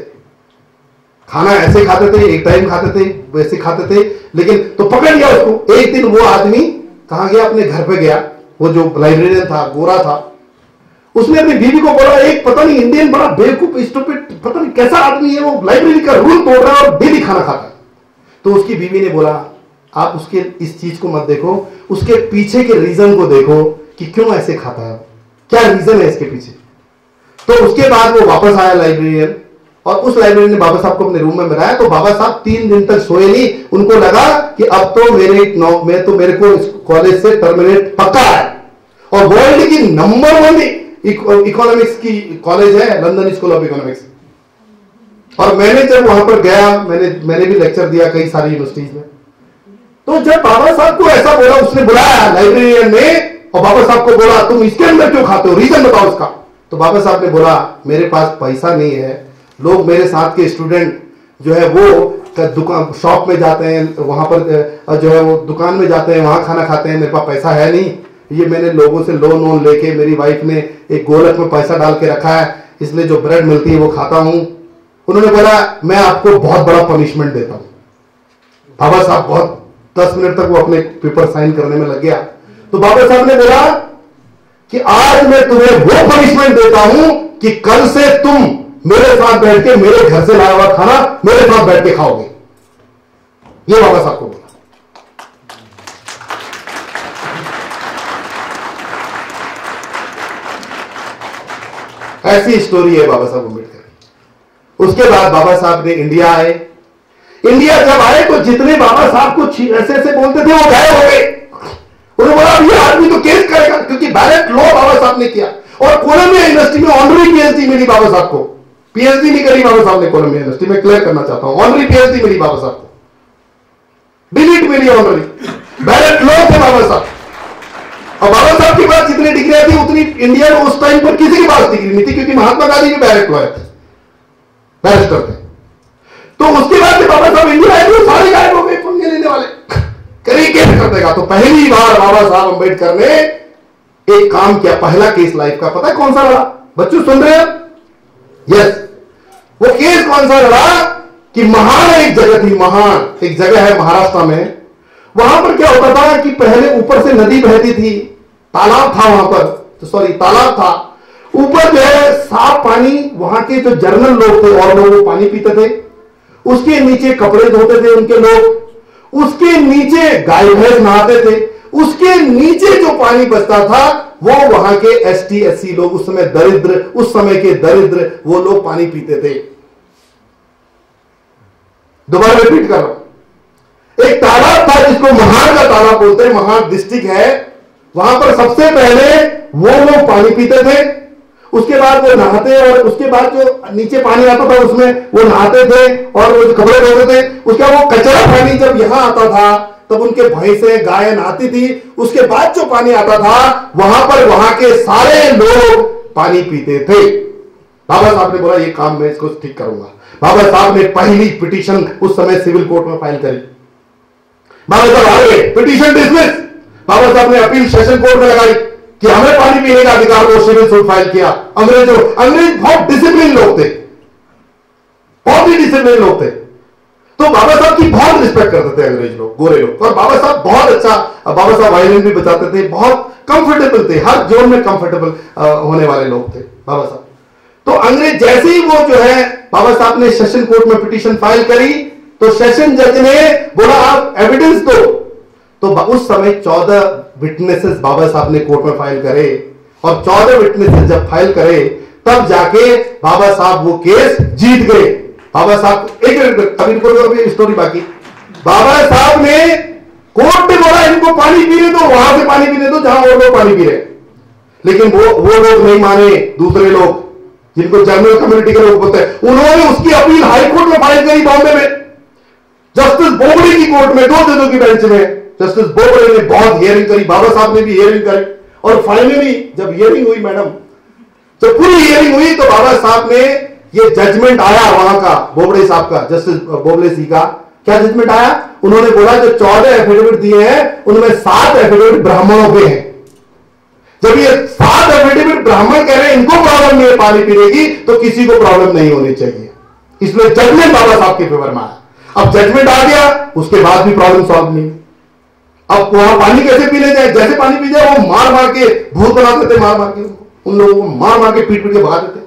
खाना ऐसे खाते थे, एक टाइम खाते थे, वैसे खाते थे। लेकिन तो पकड़ लिया उसको। एक दिन वो आदमी कहां गया, अपने घर पे गया, वो जो लाइब्रेरियन था, गोरा था, उसने अपनी बीवी को बोला, एक पता नहीं इंडियन बड़ा बेवकूफ स्टूपिड पता नहीं कैसा आदमी है, वो लाइब्रेरी का रूल तोड़ रहा है और डेली खाना खाता है। तो उसकी बीवी ने बोला, आप उसके इस चीज को मत देखो, उसके पीछे के रीजन को देखो कि क्यों ऐसे खाता है, क्या रीजन है इसके पीछे। तो उसके बाद वो वापस आया लाइब्रेरियन और उस लाइब्रेरी ने बाबा साहब को अपने रूम में बनाया। तो बाबा साहब 3 दिन तक सोए नहीं। उनको लगा कि अब तो मेरे को इस कॉलेज से टर्मिनेट पक्का है। और वर्ल्ड की नंबर 1 इकोनॉमिक्स की कॉलेज है लंदन स्कूल ऑफ इकोनॉमिक्स। और मैंने जब वहां पर गया, मैंने भी लेक्चर दिया कई सारी यूनिवर्सिटीज में। तो जब बाबा साहब को ऐसा बोला, उसने बुलाया लाइब्रेरियन ने और बाबा साहब को बोला तुम इसके अंदर क्यों खाते हो, रीजन बताओ उसका। तो बाबा साहब ने बोला मेरे पास पैसा नहीं है, लोग मेरे साथ के स्टूडेंट जो है वो दुकान शॉप में जाते हैं, वहां पर जो है वो दुकान में जाते हैं, वहां खाना खाते हैं, मेरे पास पैसा है नहीं। ये मैंने लोगों से लोन लेके, मेरी वाइफ ने एक गोलक में पैसा डाल के रखा है, इसलिए जो ब्रेड मिलती है वो खाता हूं। उन्होंने बोला मैं आपको बहुत बड़ा पनिशमेंट देता हूं। बाबा साहब बहुत 10 मिनट तक वो अपने पेपर साइन करने में लग गया। तो बाबा साहब ने बोला कि आज मैं तुम्हें वो पनिशमेंट देता हूं कि कल से तुम मेरे साथ बैठ के मेरे घर से लाया हुआ खाना मेरे साथ बैठ के खाओगे। ये बाबा साहब को बोला। ऐसी स्टोरी है बाबा साहब अम्बेडकर। उसके बाद बाबा साहब ने इंडिया आए। इंडिया जब आए तो जितने बाबा साहब को ऐसे ऐसे बोलते थे वो गायब हो गए। उन्होंने बोला ये आदमी तो केस करेगा, क्योंकि बैलेट लॉ बाबा साहब ने किया। और कोलंबिया यूनिवर्सिटी में ऑनरी पीएचडी मिली बाबा साहब को। पीएचडी नहीं करी बाबा साहब ने कोलंबिया यूनिवर्सिटी में, क्लियर करना चाहता हूं, ऑनरी पीएचडी मिली बाबा साहब को, डिलीट मिली ऑनरी, बैलेट लॉ थे बाबा साहब। और बाबा साहब के पास जितनी डिग्रियां थी उतनी इंडिया में उस टाइम पर किसी के पास डिग्री नहीं थी, क्योंकि महात्मा गांधी भी बैलेट लॉयर थे, बैरिस्टर थे। तो उसके बाद बाबा साहब इंडिया आए तो सारे गायब हो गए पंगे लेने वाले, करीब केस कर देगा। तो पहली बार बाबा साहब अम्बेडकर ने एक काम किया, पहला केस लाइफ का, पता है कौन सा लड़ा? बच्चों सुन रहे हैं? यस, वो केस कौन सा लड़ा कि महान एक जगह थी, महान एक जगह है महाराष्ट्र में। वहां पर क्या होता था कि पहले ऊपर से नदी बहती थी, तालाब था वहां पर, तो सॉरी तालाब था, ऊपर जो है साफ पानी, वहां के जो जर्नल लोग थे और लोग वो पानी पीते थे, उसके नीचे कपड़े धोते थे उनके लोग, उसके नीचे गाय भैंस नहाते थे, उसके नीचे जो पानी बचता था वो वहां के एसटी एससी लोग, उस समय दरिद्र, उस समय के दरिद्र वो लोग पानी पीते थे। दोबारा रिपीट कर रहा हूं, एक तालाब था जिसको महान का तालाब बोलते हैं, महान डिस्ट्रिक्ट है, वहां पर सबसे पहले वो लोग पानी पीते थे, उसके बाद वो नहाते, और उसके बाद जो नीचे पानी आता था उसमें वो नहाते थे और वो कपड़े धोते थे। उसके बाद वो कचरा पानी जब यहां आता था तब उनके भैंसें गायें नहाती थी, उसके बाद जो पानी आता था वहां पर वहां के सारे लोग पानी पीते थे। बाबा साहब ने बोला ये काम मैं इसको ठीक करूंगा। बाबा साहब ने पहली पिटीशन उस समय सिविल कोर्ट में फाइल करी। बाबा साहब आ गए, पिटीशन डिसमिस। बाबा साहब ने अपील सेशन कोर्ट में लगाई कि हमें पानी पीने का अधिकार, वो सिविल सूट फाइल किया। अंग्रेज बहुत डिसिप्लिन लोग थे, बहुत ही डिसिप्लिन लोग थे, तो बाबा साहब की बहुत रिस्पेक्ट करते थे अंग्रेज लोग, गोरे लोग। और बाबा साहब बहुत अच्छा, बाबा साहब वायलिन भी बजाते थे, बहुत कंफर्टेबल थे, हर जोन में कंफर्टेबल होने वाले लोग थे बाबा साहब। तो अंग्रेज जैसे ही वो जो है बाबा साहब ने सेशन कोर्ट में पिटीशन फाइल करी तो सेशन जज ने बोला आप एविडेंस दो। तो उस समय 14 विटनेसेस बाबा साहब ने कोर्ट में फाइल करे, और 14 विटनेसेस जब फाइल करे तब जाके बाबा साहब वो केस जीत गए। बाबा साहब अभी स्टोरी बाकी। बाबा साहब ने कोर्ट ने बोला इनको पानी पीने दो, वहां से पानी पीने दो जहां और लोग पानी पी रहे, लेकिन वो लोग नहीं माने, दूसरे लोग जिनको जनरल कम्युनिटी के लोग बोलते हैं, उन्होंने उसकी अपील हाई कोर्ट में फाइल करी बॉम्बे में, जस्टिस बोबड़े की कोर्ट में, 2 जजों की बेंच में। जस्टिस बोबड़े ने बहुत हियरिंग करी, बाबा साहब ने भी हियरिंग करी, और फाइनली जब हियरिंग हुई मैडम, जब पूरी हियरिंग हुई तो बाबा साहब ने ये जजमेंट आया वहां का, बोबड़े साहब का, जस्टिस बोबड़े सी का क्या जजमेंट आया? उन्होंने बोला जो 14 एफिडेविट दिए हैं उनमें 7 एफिडेविट ब्राह्मणों के हैं। जब ये 7 एफिडेविट ब्राह्मण कह रहे हैं इनको प्रॉब्लम नहीं है पानी पीने की, तो किसी को प्रॉब्लम नहीं होनी चाहिए। इसलिए जजमेंट बाबा साहब के फेवर में आया। अब जजमेंट आ गया, उसके बाद भी प्रॉब्लम सॉल्व नहीं। अब वहां पानी कैसे पीने जाए? जैसे पानी पी जाए वो मार मार के भूत बना देते, मार मार के उन लोगों को मार मार के पीट पीट के भगा देते।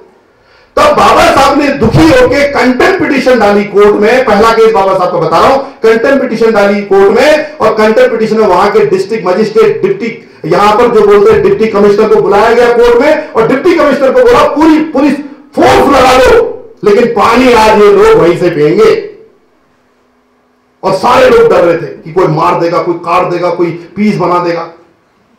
तब बाबा साहब ने दुखी होकर कंटेम्प्ट पिटीशन डाली कोर्ट में। पहला केस बाबा साहब को बता रहा हूं, कंटेम्प्ट पिटीशन डाली कोर्ट में, और कंटेम्प्ट पिटीशन में वहां के डिस्ट्रिक्ट मजिस्ट्रेट, डिप्टी, यहां पर जो बोलते हैं डिप्टी कमिश्नर को बुलाया गया कोर्ट में, और डिप्टी कमिश्नर को बोला पूरी पुलिस फोर्स लगा दो लेकिन पानी आज ये लोग वहीं से पिएंगे। और सारे लोग डर रहे थे कि कोई मार देगा, कोई काट देगा, कोई पीस बना देगा।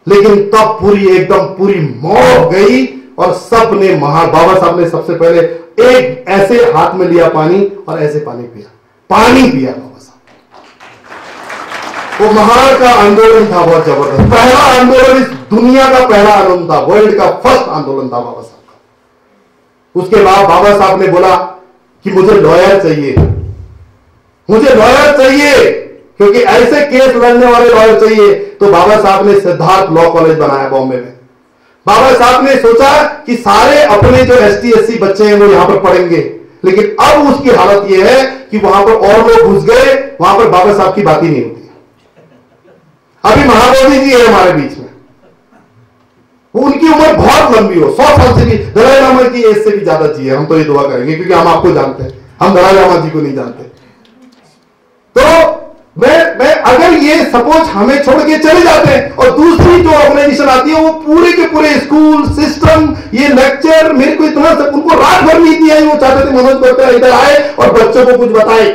लेकिन तब पूरी एकदम पूरी मौत गई और सब ने बाबा साहब ने सबसे पहले एक ऐसे हाथ में लिया पानी और ऐसे पानी पिया, पानी पिया बाबा साहब। वो महान का आंदोलन था, बहुत जबरदस्त पहला आंदोलन, इस दुनिया का पहला आंदोलन था, वर्ल्ड का फर्स्ट आंदोलन था बाबा साहब का। उसके बाद बाबा साहब ने बोला कि मुझे लॉयर चाहिए, मुझे लॉयर चाहिए, क्योंकि ऐसे केस लड़ने वाले लॉयर चाहिए। तो बाबा साहब ने सिद्धार्थ लॉ कॉलेज बनाया बॉम्बे में। बाबा साहब ने सोचा कि सारे अपने जो एसटी एससी बच्चे हैं वो यहां पर पढ़ेंगे, लेकिन अब उसकी हालत यह है कि वहां पर और लोग घुस गए, वहां पर बाबा साहब की बात ही नहीं होती। अभी महाबोधि जी है हमारे बीच में, उनकी उम्र बहुत लंबी हो, 100 साल से भी, दलाई लामा की एज से भी ज्यादा जिए। हम तो ये दुआ करेंगे, क्योंकि हम आपको जानते हैं, हम दलाई लामा जी को नहीं जानते। तो मैं अगर ये सपोज हमें छोड़ के चले जाते हैं और दूसरी जो ऑर्गेनाइजेशन आती है वो पूरे के पूरे स्कूल सिस्टम, ये लेक्चर, मेरे को इतना सब, उनको रात भर नहीं दिया, वो चाहते थे मनोज गुप्ता इधर आए और बच्चों को कुछ बताए।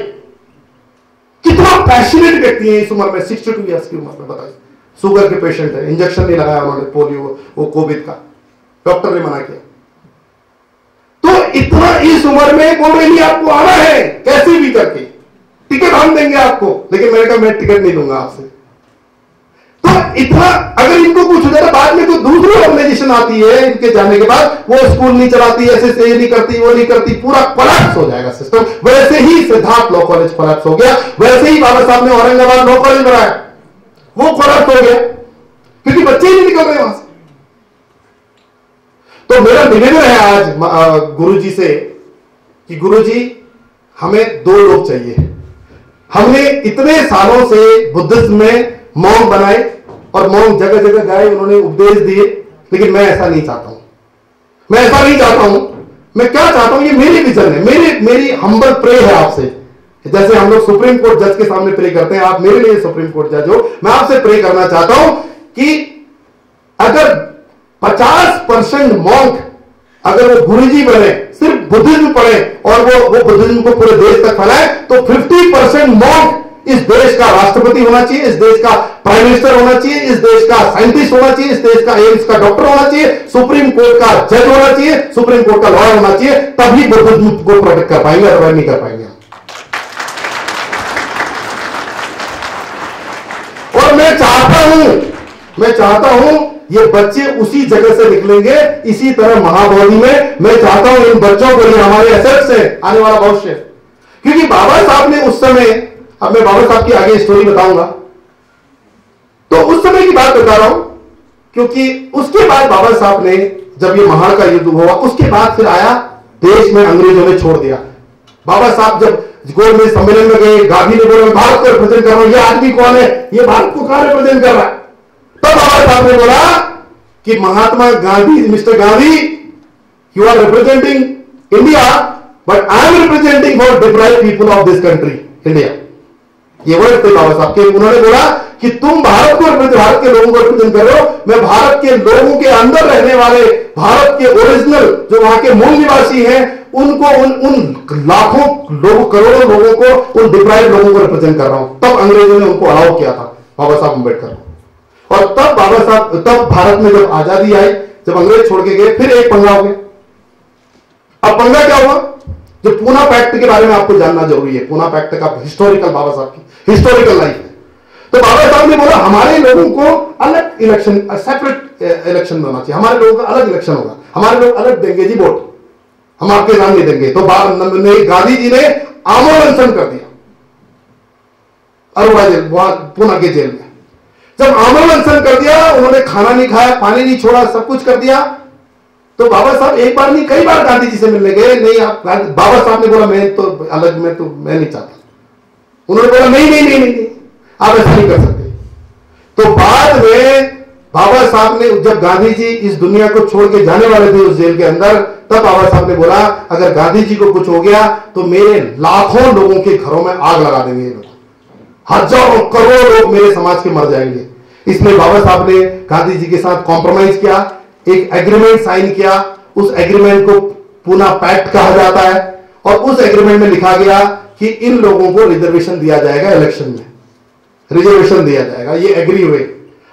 कितना पैशनेट व्यक्ति है इस उम्र में, 62 ईयर्स की उम्र में, बताइए। शुगर के पेशेंट है, इंजेक्शन नहीं लगाया उन्होंने, पोलियो वो कोविड का, डॉक्टर ने मना किया। तो इतना इस उम्र में बोल रहे नहीं आपको आना है कैसे भी करके, टिकट हम देंगे आपको, लेकिन मैंने कहा मैं टिकट नहीं दूंगा आपसे। तो इतना अगर इनको कुछ हो जाता, बाद में कोई दूसरी ऑर्गेनाइजेशन आती है इनके जाने के बाद, वो स्कूल नहीं चलाती, ऐसे ये नहीं करती, वो नहीं करती, पूरा कोलैप्स हो जाएगा सिस्टम। वैसे ही सिद्धार्थ लॉ कॉलेज कोलैप्स हो गया, वैसे ही बाबा साहब ने औरंगाबाद लॉ कॉलेज बनाया, वो कोलैप्स हो गया, क्योंकि बच्चे ही नहीं निकल रहे वहां से। तो मेरा निवेदन है आज गुरुजी से कि गुरुजी हमें 2 लोग चाहिए। हमने इतने सालों से बुद्धिज्म में मॉन्क बनाए और मॉन्क जगह जगह गए, उन्होंने उपदेश दिए, लेकिन मैं ऐसा नहीं चाहता हूं, मैं ऐसा नहीं चाहता हूं। मैं क्या चाहता हूं, ये मेरी विजन है, मेरी हम्बल प्रे है आपसे। जैसे हम लोग सुप्रीम कोर्ट जज के सामने प्रे करते हैं, आप मेरे लिए सुप्रीम कोर्ट जज हो, मैं आपसे प्रे करना चाहता हूं कि अगर 50% मॉन्क अगर वो गुरुजी बने, सिर्फ बुद्धिज्म पढ़े और वो बुद्धिज्म को पूरे देश तक फैलाए, तो 50% मॉन्क इस देश का राष्ट्रपति होना चाहिए, इस देश का प्राइम मिनिस्टर होना चाहिए, इस देश का साइंटिस्ट होना चाहिए, इस देश का एम्स का डॉक्टर होना चाहिए, सुप्रीम कोर्ट का जज होना चाहिए, सुप्रीम कोर्ट का लॉयर होना चाहिए, तभी बुद्धिज्म को प्रोटेक्ट कर पाएंगे, अथवा नहीं कर पाएंगे। और मैं चाहता हूं ये बच्चे उसी जगह से निकलेंगे, इसी तरह महाबोधि में। मैं चाहता हूं इन बच्चों को, ये हमारे एसेट्स हैं, आने वाला भविष्य। क्योंकि बाबा साहब ने उस समय, अब मैं बाबा साहब की आगे स्टोरी बताऊंगा, तो उस समय की बात बता रहा हूं, क्योंकि उसके बाद बाबा साहब ने, जब ये महान का युद्ध हुआ, उसके बाद फिर आया, देश में अंग्रेजों ने छोड़ दिया। बाबा साहब जब गोल में सम्मेलन में गए, गांधी ने बोला भारत को रिप्रेजेंट कर रहा हूं, ये आदमी कौन है, ये भारत को कहां रिप्रेजेंट कर रहा है। तब बाबा साहब ने बोला कि Mahatma Gandhi, mister Gandhi, you are representing India, but I am representing for deprived people of this country, India. ये वर्ड थे बाबा साहब के। उन्होंने बोला कि तुम भारत के लोगों को रिप्रेजेंट कर रहे हो, मैं भारत के लोगों के अंदर रहने वाले, भारत के ओरिजिनल जो वहां के मूल निवासी हैं, उनको, उन लाखों लोगों, करोड़ों लोगों को, उन डिप्राइव्ड लोगों को रिप्रेजेंट कर रहा हूं। तब अंग्रेजों ने उनको अलाउ किया था, बाबा साहब अम्बेडकर। और तब बाबा साहब, तब भारत में जब आजादी आई, जब अंग्रेज छोड़ के गए, फिर एक पंगा हो गया। अब पंगा क्या हुआ, जो पूना पैक्ट के बारे में आपको जानना जरूरी है। पूना पैक्ट का हिस्टोरिकल, बाबा साहब की हिस्टोरिकल लाइफ है। तो बाबा साहब ने बोला हमारे लोगों को अलग इलेक्शन, सेपरेट इलेक्शन होना चाहिए, हमारे लोगों का अलग इलेक्शन होगा, हमारे लोग अलग देंगे जी वोट, हम आपके नाम नहीं देंगे। तो गांधी जी ने आमरण अनशन कर दिया अरोड़ा जेल, वहां पूना के जेल में। जब आमरण अनशन कर दिया, उन्होंने खाना नहीं खाया, पानी नहीं छोड़ा, सब कुछ कर दिया। तो बाबा साहब एक बार नहीं, कई बार गांधी जी से मिलने गए, नहीं आप, बाबा साहब ने बोला मैं तो अलग, मैं नहीं चाहता। उन्होंने बोला नहीं नहीं नहीं नहीं, आप ऐसा नहीं कर सकते। तो बाद में बाबा साहब ने, जब गांधी जी इस दुनिया को छोड़ के जाने वाले थे उस जेल के अंदर, तब बाबा साहब ने बोला अगर गांधी जी को कुछ हो गया तो मेरे लाखों लोगों के घरों में आग लगा देंगे, हजारों करोड़ों लोग मेरे समाज के मर जाएंगे। इसलिए बाबा साहब ने गांधी जी के साथ कॉम्प्रोमाइज किया, एक एग्रीमेंट साइन किया। उस एग्रीमेंट को पूना पैक्ट कहा जाता है। और उस एग्रीमेंट में लिखा गया कि इन लोगों को रिजर्वेशन दिया जाएगा, इलेक्शन में रिजर्वेशन दिया जाएगा, ये एग्री हुए।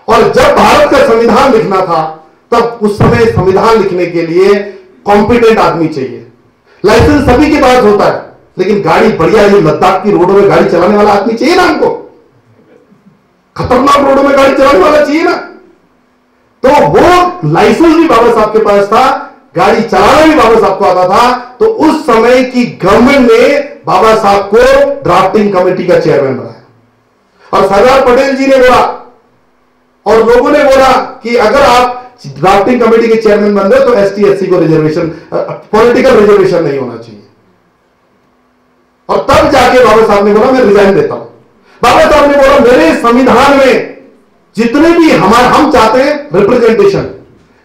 और जब भारत का संविधान लिखना था तब उस समय संविधान लिखने के लिए कॉम्पिटेंट आदमी चाहिए। लाइसेंस सभी के पास होता है, लेकिन गाड़ी बढ़िया, ये लद्दाख की रोडों में गाड़ी चलाने वाला आदमी चाहिए ना हमको, खतरनाक रोडों में गाड़ी चलाने वाला चाहिए ना। तो वो लाइसेंस भी बाबा साहब के पास था, गाड़ी चलाना भी बाबा साहब को आता था। तो उस समय की गवर्नमेंट ने बाबा साहब को ड्राफ्टिंग कमेटी का चेयरमैन बनाया। और सरदार पटेल जी ने बोला और लोगों ने बोला कि अगर आप ड्राफ्टिंग कमेटी के चेयरमैन बन रहे हो तो एसटी एससी को रिजर्वेशन, पॉलिटिकल रिजर्वेशन नहीं होना चाहिए। और तब जाके बाबा साहब ने बोला मैं रिजाइन देता हूं। बाबा साहब ने बोला मेरे संविधान में जितने भी हम चाहते हैं रिप्रेजेंटेशन,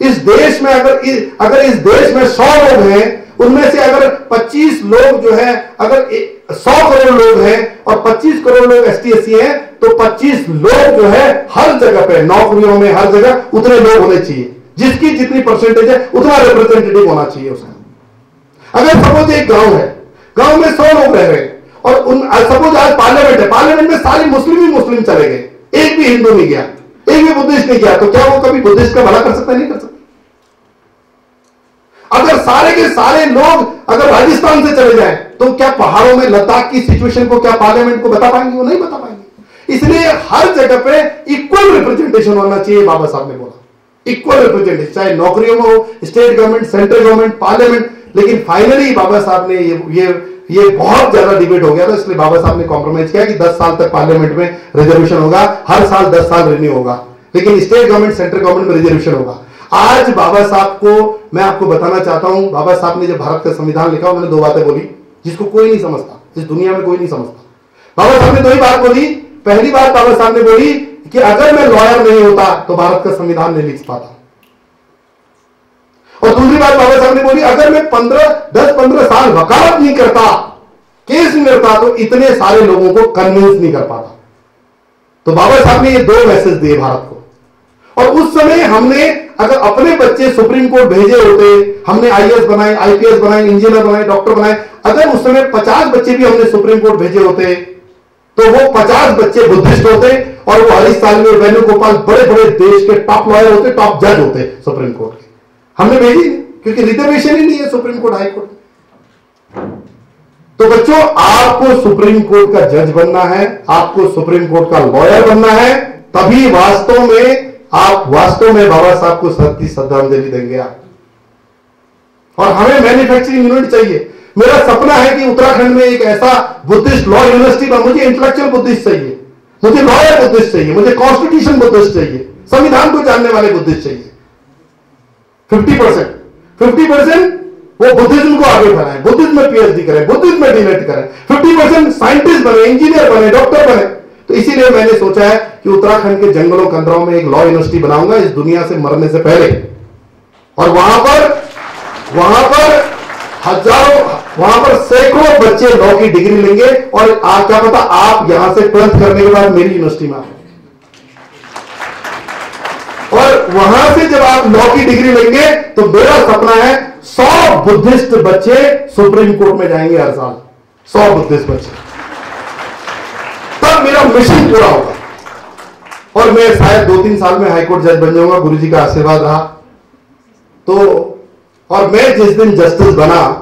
इस देश में अगर इस देश में 100 लोग हैं, उनमें से अगर 25 लोग जो है, अगर 100 करोड़ लोग हैं और 25 करोड़ लोग एसटी एससी हैं, तो 25 लोग जो है हर जगह पे, नौकरियों में हर जगह उतने लोग होने चाहिए, जिसकी जितनी परसेंटेज है उतना रिप्रेजेंटेटिव होना चाहिए उसका। अगर सपोज एक गांव है, गांव में 100 लोग रह रहे हैं और सपोज आज पार्लियामेंट है, पार्लियामेंट में सारे मुस्लिम ही मुस्लिम चले गए, एक भी हिंदू नहीं गया, एक भी बुद्धिस्ट नहीं गया, तो क्या वो कभी बुद्धिस्ट का भला कर सकता है? नहीं कर सकता। अगर सारे के सारे लोग अगर राजस्थान से चले जाएं, तो क्या पहाड़ों में लद्दाख की सिचुएशन को क्या पार्लियामेंट को बता पाएंगे? वो नहीं बता पाएंगे। इसलिए हर जगह पे इक्वल रिप्रेजेंटेशन होना चाहिए, बाबा साहब ने बोला इक्वल रिप्रेजेंटेशन, चाहे नौकरियों में हो, state government, central government, parliament. लेकिन फाइनली बाबा साहब ने ये बहुत ज्यादा डिबेट हो गया था, इसलिए बाबा साहब ने कॉम्प्रोमाइज किया कि 10 साल तक पार्लियामेंट में रिजर्वेशन होगा, हर साल 10 साल रिन्यू होगा, लेकिन स्टेट गवर्नमेंट, सेंट्रल गवर्नमेंट में रिजर्वेशन होगा। आज बाबा साहब को मैं आपको बताना चाहता हूं, बाबा साहब ने जब भारत का संविधान लिखा, उन्होंने 2 बातें बोली जिसको कोई नहीं समझता, इस दुनिया में कोई नहीं समझता। बाबा साहब ने 2 ही बात बोली। पहली बात बाबा साहब ने बोली कि अगर मैं लॉयर नहीं होता तो भारत का संविधान नहीं लिख पाता। और दूसरी बात बाबा साहब ने बोली, अगर मैं 10-15 साल वकालत नहीं करता, केस नहीं करता, तो इतने सारे लोगों को कन्विंस नहीं कर पाता। तो बाबा साहब ने ये 2 मैसेज दिए भारत को। और उस समय हमने अगर अपने बच्चे सुप्रीम कोर्ट भेजे होते, हमने आईएएस बनाए, आईपीएस बनाए, इंजीनियर बनाए, डॉक्टर बनाए, अगर उस समय 50 बच्चे भी हमने सुप्रीम कोर्ट भेजे होते, तो वो 50 बच्चे बुद्धिस्ट होते और वो हरीश साल्वे, वेणुगोपाल बड़े बड़े देश के टॉप लॉयर होते, टॉप जज होते सुप्रीम कोर्ट के। हमने भेजी क्योंकि रिजर्वेशन ही नहीं है सुप्रीम कोर्ट, हाई कोर्ट। तो बच्चों, आपको सुप्रीम कोर्ट का जज बनना है, आपको सुप्रीम कोर्ट का लॉयर बनना है, तभी आप वास्तव में बाबा साहब को सच्ची श्रद्धांजलि देंगे आप। और हमें मैन्युफैक्चरिंग यूनिट चाहिए। मेरा सपना है कि उत्तराखंड में एक ऐसा बुद्धिस्ट लॉ यूनिवर्सिटी बना। मुझे इंटेलेक्चुअल बुद्धिस्ट चाहिए, मुझे लॉयर बुद्धिस्ट चाहिए, मुझे कॉन्स्टिट्यूशन बुद्धिस्ट चाहिए, संविधान को जानने वाले बुद्धिस्ट चाहिए। 50% वो बुद्धिज्म को आगे बढ़ाएं, बुद्धिज्म में पीएचडी करें, बुद्धिज्म में डीलेट करें, 50% साइंटिस्ट बने, इंजीनियर बने, डॉक्टर बने। तो इसीलिए मैंने सोचा है कि उत्तराखंड के जंगलों कंदरों में एक लॉ यूनिवर्सिटी बनाऊंगा इस दुनिया से मरने से पहले। और वहां पर सैकड़ों बच्चे लॉ की डिग्री लेंगे। और क्या पता आप यहां से 12th करने के बाद मेरी यूनिवर्सिटी में आए, और वहां से जब आप लॉ की डिग्री लेंगे तो मेरा सपना है 100 बुद्धिस्ट बच्चे सुप्रीम कोर्ट में जाएंगे हर साल, 100 बुद्धिस्ट बच्चे। तब मेरा मिशन पूरा होगा और मैं शायद 2-3 साल में हाईकोर्ट जज बन जाऊंगा, गुरुजी का आशीर्वाद रहा तो। और मैं जिस दिन जस्टिस बना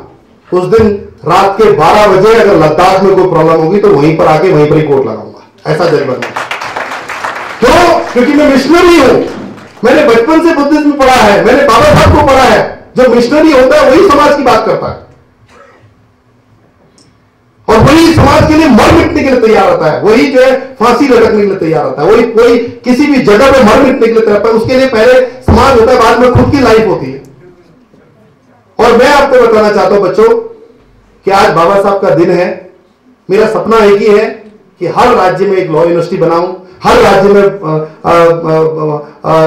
उस दिन रात के 12 बजे अगर लद्दाख में कोई प्रॉब्लम होगी तो वहीं पर आके वहीं पर ही कोर्ट लगाऊंगा, ऐसा जज बनना। क्यों? क्योंकि मैं मिशनरी हूं। मैंने बचपन से बुद्धिज्म पढ़ा है, मैंने बाबा साहब को पढ़ा है। जो मिशनरी होता है वही समाज की बात करता है और वही समाज के लिए मर मिटने के लिए तैयार होता है, वही जो है फांसी लटकने के लिए तैयार होता है, वही कोई किसी भी जगह पे मर मिटने के लिए तैयार होता है। उसके लिए पहले समाज होता है, बाद में खुद की लाइफ होती है। और मैं आपको बताना चाहता हूं बच्चों कि आज बाबा साहब का दिन है। मेरा सपना एक ही है कि हर राज्य में एक लॉ यूनिवर्सिटी बनाऊं, हर राज्य में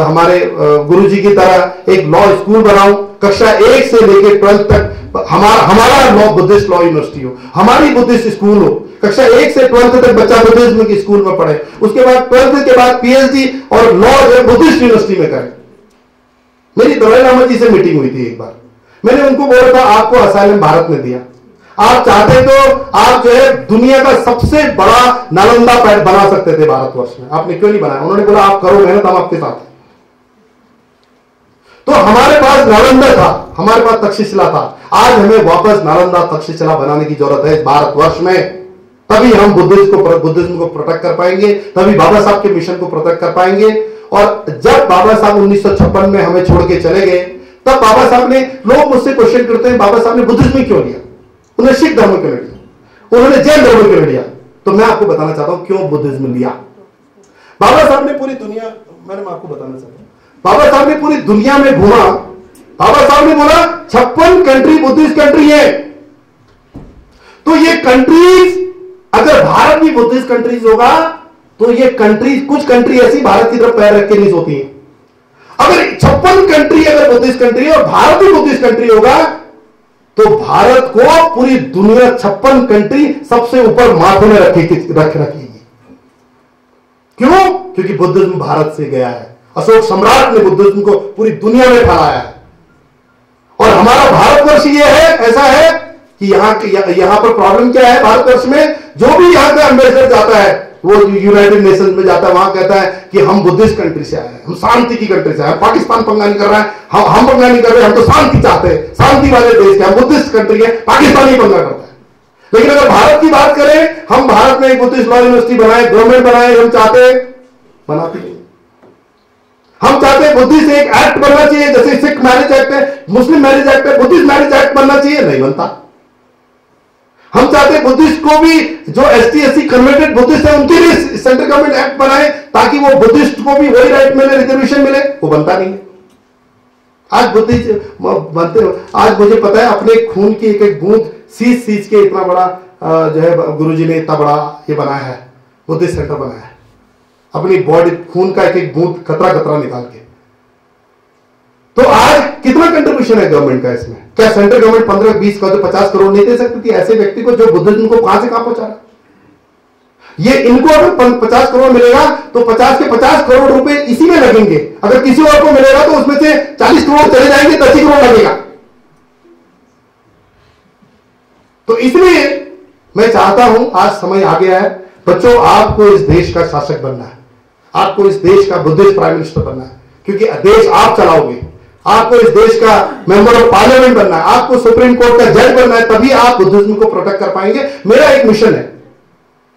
हमारे गुरुजी की तरह एक लॉ स्कूल बनाऊं, कक्षा 1 से लेकर 12th तक हमारा लॉ बुद्धिस्ट लॉ यूनिवर्सिटी हो, हमारी बुद्धिस्ट स्कूल हो। कक्षा 1 से 12th तक बच्चा बुद्धिज्म की स्कूल में पढ़े, उसके बाद 12th के बाद पीएचडी और लॉ बुद्धिस्ट यूनिवर्सिटी में करे। मेरी दलाई लामा जी से मीटिंग हुई थी एक बार, मैंने उनको बोला था आपको असाइलम भारत में दिया, आप चाहते तो आप जो है दुनिया का सबसे बड़ा नालंदा बना सकते थे भारतवर्ष में, आपने क्यों नहीं बनाया? उन्होंने बोला आप करो मेहनत, हम आपके साथ हैं। तो हमारे पास नालंदा था, हमारे पास तक्षशिला था, आज हमें वापस नालंदा तक्षशिला बनाने की जरूरत है इस भारतवर्ष में। तभी हम बुद्धिज्म को प्रोटेक्ट कर पाएंगे, तभी बाबा साहब के मिशन को प्रोटेक्ट कर पाएंगे। और जब बाबा साहब 1956 में हमें छोड़ के चले गए, तब बाबा साहब ने, लोग मुझसे क्वेश्चन करते हैं बाबा साहब ने बुद्धिज्म क्यों लिया, उन्होंने सिख धर्म क्यों लिया, उन्होंने जैन धर्म क्यों लिया? तो मैं आपको बताना चाहता हूं क्यों बुद्धिज्म लिया। बाबा साहब ने पूरी दुनिया, मैं आपको बताना चाहता हूं, बाबा साहब ने पूरी दुनिया में घूमा। बाबा साहब ने बोला 56 कंट्री बुद्धिस्ट कंट्री है, तो ये कंट्रीज, अगर भारत भी बुद्धिस्ट कंट्रीज होगा तो ये कंट्रीज, कुछ कंट्री ऐसी भारत की तरफ पैर रख के नहीं सोती है। अगर 56 कंट्री अगर बुद्धिस्ट कंट्री है और भारत भी बुद्धिस्ट कंट्री होगा तो भारत को पूरी दुनिया 56 कंट्री सबसे ऊपर माथे में रखेगी। क्यों? क्योंकि बुद्धिज्म भारत से गया है। अशोक सम्राट ने बुद्धिज्म को पूरी दुनिया में फैलाया है। और हमारा भारतवर्ष ये है, ऐसा है कि यहां पर प्रॉब्लम क्या है भारतवर्ष में, जो भी यहां का एम्बेसडर जाता है वो यूनाइटेड नेशंस में जाता है, वहां कहता है कि हम बुद्धिस्ट कंट्री से आए हैं, हम शांति की कंट्री से आए हैं, पाकिस्तान पंगा नहीं कर रहा है, हम पंगा नहीं कर रहे, हम तो शांति चाहते हैं, शांति वाले देश के, हम बुद्धिस्ट कंट्री है, पाकिस्तान ही पंगा करता है। लेकिन अगर भारत की बात करें, हम भारत में एक बुद्धिस्ट लॉ यूनिवर्सिटी बनाए, गवर्नमेंट बनाए, हम चाहते हैं, बनाती नहीं। हम चाहते हैं बुद्धिस्ट एक एक्ट बनना चाहिए, जैसे सिख मैरिज एक्ट है, मुस्लिम मैरिज एक्ट है, बुद्धिस्ट मैरिज एक्ट बनना चाहिए, नहीं बनता। हम चाहते हैं बुद्धिस्ट को भी, जो एसटी एससी कन्वर्टेड बुद्धिस्ट है उनके लिए सेंट्रल गवर्नमेंट एक्ट बनाए ताकि वो बुद्धिस्ट को भी वही राइट मिले, रिजर्वेशन मिले, वो बनता नहीं है। आज बुद्धिस्ट बनते हो, आज मुझे पता है अपने खून की एक एक बूंद सींच के इतना बड़ा जो है गुरुजी ने इतना बड़ा ये बनाया है, बुद्धिस्ट सेंटर बनाया है, अपनी बॉडी खून का एक एक बूंद कतरा कतरा निकाल के। तो आज कितना कंट्रीब्यूशन है गवर्नमेंट का इसमें? क्या सेंट्रल गवर्नमेंट 15-20 का 50 करोड़ नहीं दे सकती थी ऐसे व्यक्ति को जो बुद्धिज्म को कहां से कहां पहुंचा रहा? ये इनको अगर 50 करोड़ मिलेगा तो 50 के 50 करोड़ रुपए इसी में लगेंगे, अगर किसी और को मिलेगा तो उसमें से 40 करोड़ चले जाएंगे, 10 करोड़ लगेगा। तो इसलिए मैं चाहता हूं, आज समय आ गया है बच्चों, आपको इस देश का शासक बनना है, आपको इस देश का बुद्धिस्ट प्राइम मिनिस्टर बनना है, क्योंकि देश आप चलाओगे। आपको इस देश का मेंबर ऑफ पार्लियामेंट बनना है, आपको सुप्रीम कोर्ट का जज बनना है, तभी आप बुद्धिज्म को प्रोटेक्ट कर पाएंगे। मेरा एक मिशन है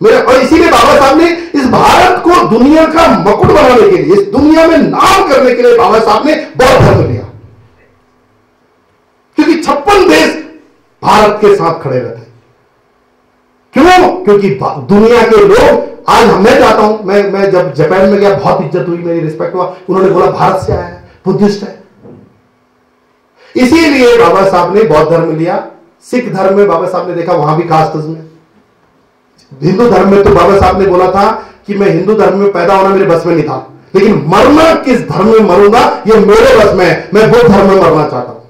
मेरा, और इसीलिए बाबा साहब ने इस भारत को दुनिया का मुकुट बनाने के लिए, इस दुनिया में नाम करने के लिए बाबा साहब ने बौद्ध धर्म लिया, क्योंकि 56 देश भारत के साथ खड़े रहते हैं। क्यों? क्योंकि दुनिया के लोग, आज मैं चाहता हूं, मैं जब जापान में गया बहुत इज्जत हुई, मेरी रिस्पेक्ट हुआ, उन्होंने बोला भारत से आया है, बुद्धिस्ट है। इसीलिए बाबा साहब ने बौद्ध धर्म लिया। सिख धर्म में बाबा साहब ने देखा वहां भी कास्टिज्म है। हिंदू धर्म में तो बाबा साहब ने बोला था कि मैं हिंदू धर्म में पैदा होना मेरे बस में नहीं था, लेकिन मरना किस धर्म में मरूंगा ये मेरे बस में है, मैं बुद्ध धर्म में मरना चाहता हूं।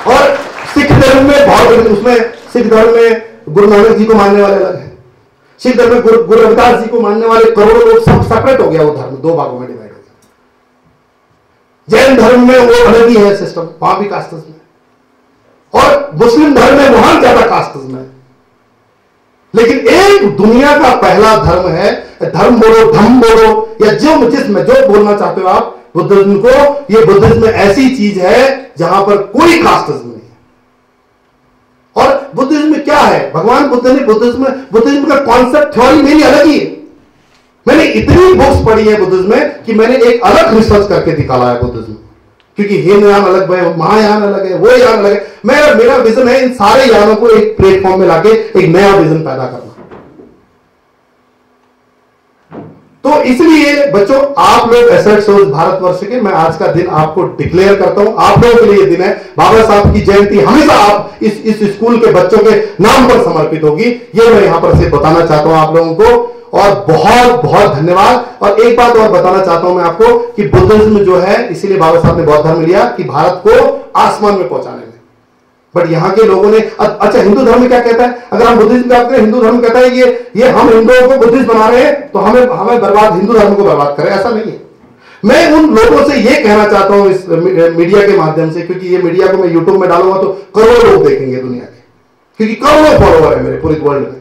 और सिख धर्म में बहुत, उसमें सिख धर्म में गुरु नानक जी को मानने वाले अलग है, सिख धर्म में गुरु रविदास जी को मानने वाले करोड़ों लोग, सब सेपरेट हो गया वो धर्म, दो भागों में डिवाइड हो गया। जैन धर्म में वो अलग ही है सिस्टम, वहां भी कास्टिज्म है, और मुस्लिम धर्म में वहां ज्यादा कास्टिज्म है। लेकिन एक दुनिया का पहला धर्म है, धर्म बोलो, धम्म बोलो, या जो जिसमें जो बोलना चाहते हो आप, बुद्धिज्म को, ये बुद्धिज्म ऐसी चीज है जहां पर कोई कास्टिज्म नहीं है। और बुद्धिज्म क्या है? भगवान बुद्ध ने बुद्धिज्म का कॉन्सेप्ट, थ्योरी मेरी अलग ही है। मैंने इतनी बुक्स पढ़ी है बुद्धिज्म में कि मैंने एक अलग रिसर्च करके निकाला है बुद्धिज्म, क्योंकि हीनयान अलग है, महायान अलग है, वो यान अलग है। मेरा विजन है इन सारे यानों को एक प्लेटफॉर्म में लाके एक नया विजन पैदा करना। तो इसलिए बच्चों, आप लोग एसेट्स हो भारतवर्ष के। मैं आज का दिन आपको डिक्लेयर करता हूं, आप लोगों के लिए दिन है। बाबा साहब की जयंती हमेशा आप इस स्कूल के बच्चों के नाम पर समर्पित होगी, ये मैं यहां पर से बताना चाहता हूं आप लोगों को। और बहुत बहुत धन्यवाद। और एक बात और बताना चाहता हूं मैं आपको कि बुद्धिज्म जो है, इसीलिए बाबा साहब ने बौद्ध धर्म लिया कि भारत को आसमान में पहुंचाने में। बट यहां के लोगों ने, अच्छा हिंदू धर्म में क्या कहता है? अगर हम बुद्धिज्म बात करें, हिंदू धर्म कहता है ये हम हिंदुओं को बुद्धिस्ट बना रहे हैं तो हमें बर्बाद, हिंदू धर्म को बर्बाद करें, ऐसा नहीं है। मैं उन लोगों से यह कहना चाहता हूं इस मीडिया के माध्यम से, क्योंकि ये मीडिया को मैं यूट्यूब में डालूंगा तो करोड़ों लोग देखेंगे दुनिया के, क्योंकि करोड़ों फॉलोअर है मेरे पूरे वर्ल्ड में।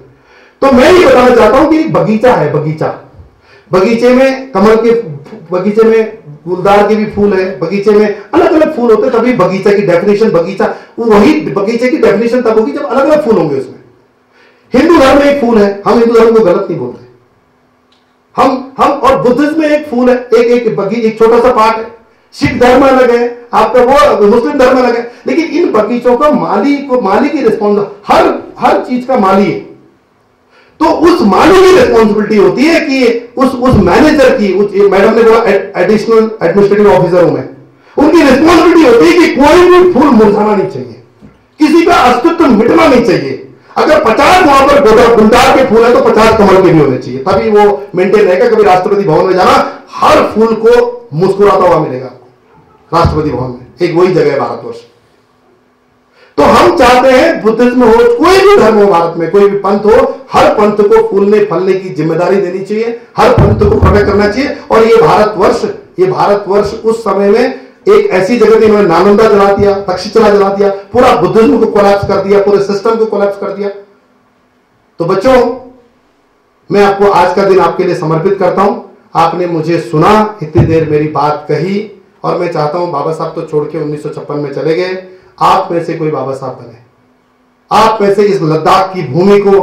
तो मैं ये बताना चाहता हूं कि एक बगीचा है, बगीचे में कमल के, बगीचे में गुलदार के भी फूल है, बगीचे में अलग अलग फूल होते हैं, तभी बगीचा की डेफिनेशन, बगीचा वही बगीचे की डेफिनेशन तब होगी जब अलग अलग फूल होंगे उसमें। हिंदू धर्म में एक फूल है, हम हिंदू धर्म को गलत नहीं बोलते, हम और बुद्धिज्म में एक फूल है, एक छोटा सा पार्ट है। सिख धर्म अलग है, आपका वो मुस्लिम धर्म अलग है, लेकिन इन बगीचों का माली की रिस्पॉन्स, हर चीज का माली है। तो उस माली की रिस्पॉन्सिबिलिटी होती है कि उस मैनेजर की, मैडम ने बोला एडिशनल एडमिनिस्ट्रेटिव ऑफिसर हूं मैं, उनकी रिस्पॉन्सिबिलिटी होती है कि कोई भी फूल मुरझाना नहीं चाहिए, किसी का अस्तित्व मिटना नहीं चाहिए। अगर 50 वहां पर गुलदार के फूल है तो 50 कमल के भी होने चाहिए, तभी वो मेंटेन रहेगा। कभी राष्ट्रपति भवन में जाना, हर फूल को मुस्कुराता हुआ मिलेगा आपको राष्ट्रपति भवन में, एक वही जगह है भारतवर्ष। तो हम चाहते हैं बुद्धिज्म हो, कोई भी धर्म हो भारत में, कोई भी पंथ हो, हर पंथ को फूलने फलने की जिम्मेदारी देनी चाहिए, हर पंथ को प्रोटेक्ट करना चाहिए। और ये भारतवर्ष उस समय में एक ऐसी जगह थी, इन्होंने नालंदा जला दिया, तक्षशिला जला दिया, पूरा बुद्धिज्म को कोलैप्स कर दिया, पूरे सिस्टम को कोलैप्स कर दिया। तो बच्चों, मैं आपको आज का दिन आपके लिए समर्पित करता हूं। आपने मुझे सुना, इतनी देर मेरी बात कही, और मैं चाहता हूं, बाबा साहब तो छोड़ के 1956 में चले गए, आप में से कोई बाबा साहब बने, आप में से इस लद्दाख की भूमि को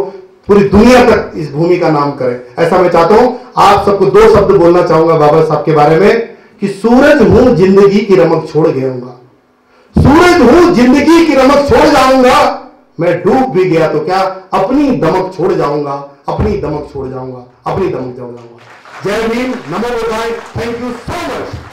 पूरी दुनिया तक इस भूमि का नाम करें, ऐसा मैं चाहता हूं। आप सबको 2 शब्द बोलना चाहूंगा बाबा साहब के बारे में, कि सूरज हूं जिंदगी की रमक छोड़ गया, सूरज हूं जिंदगी की रमक छोड़ जाऊंगा, मैं डूब भी गया तो क्या, अपनी दमक छोड़ जाऊंगा, अपनी दमक छोड़ जाऊंगा, अपनी दमक छोड़ जाऊंगा। जय भीम, नमो बुद्धाय, थैंक यू सो मच।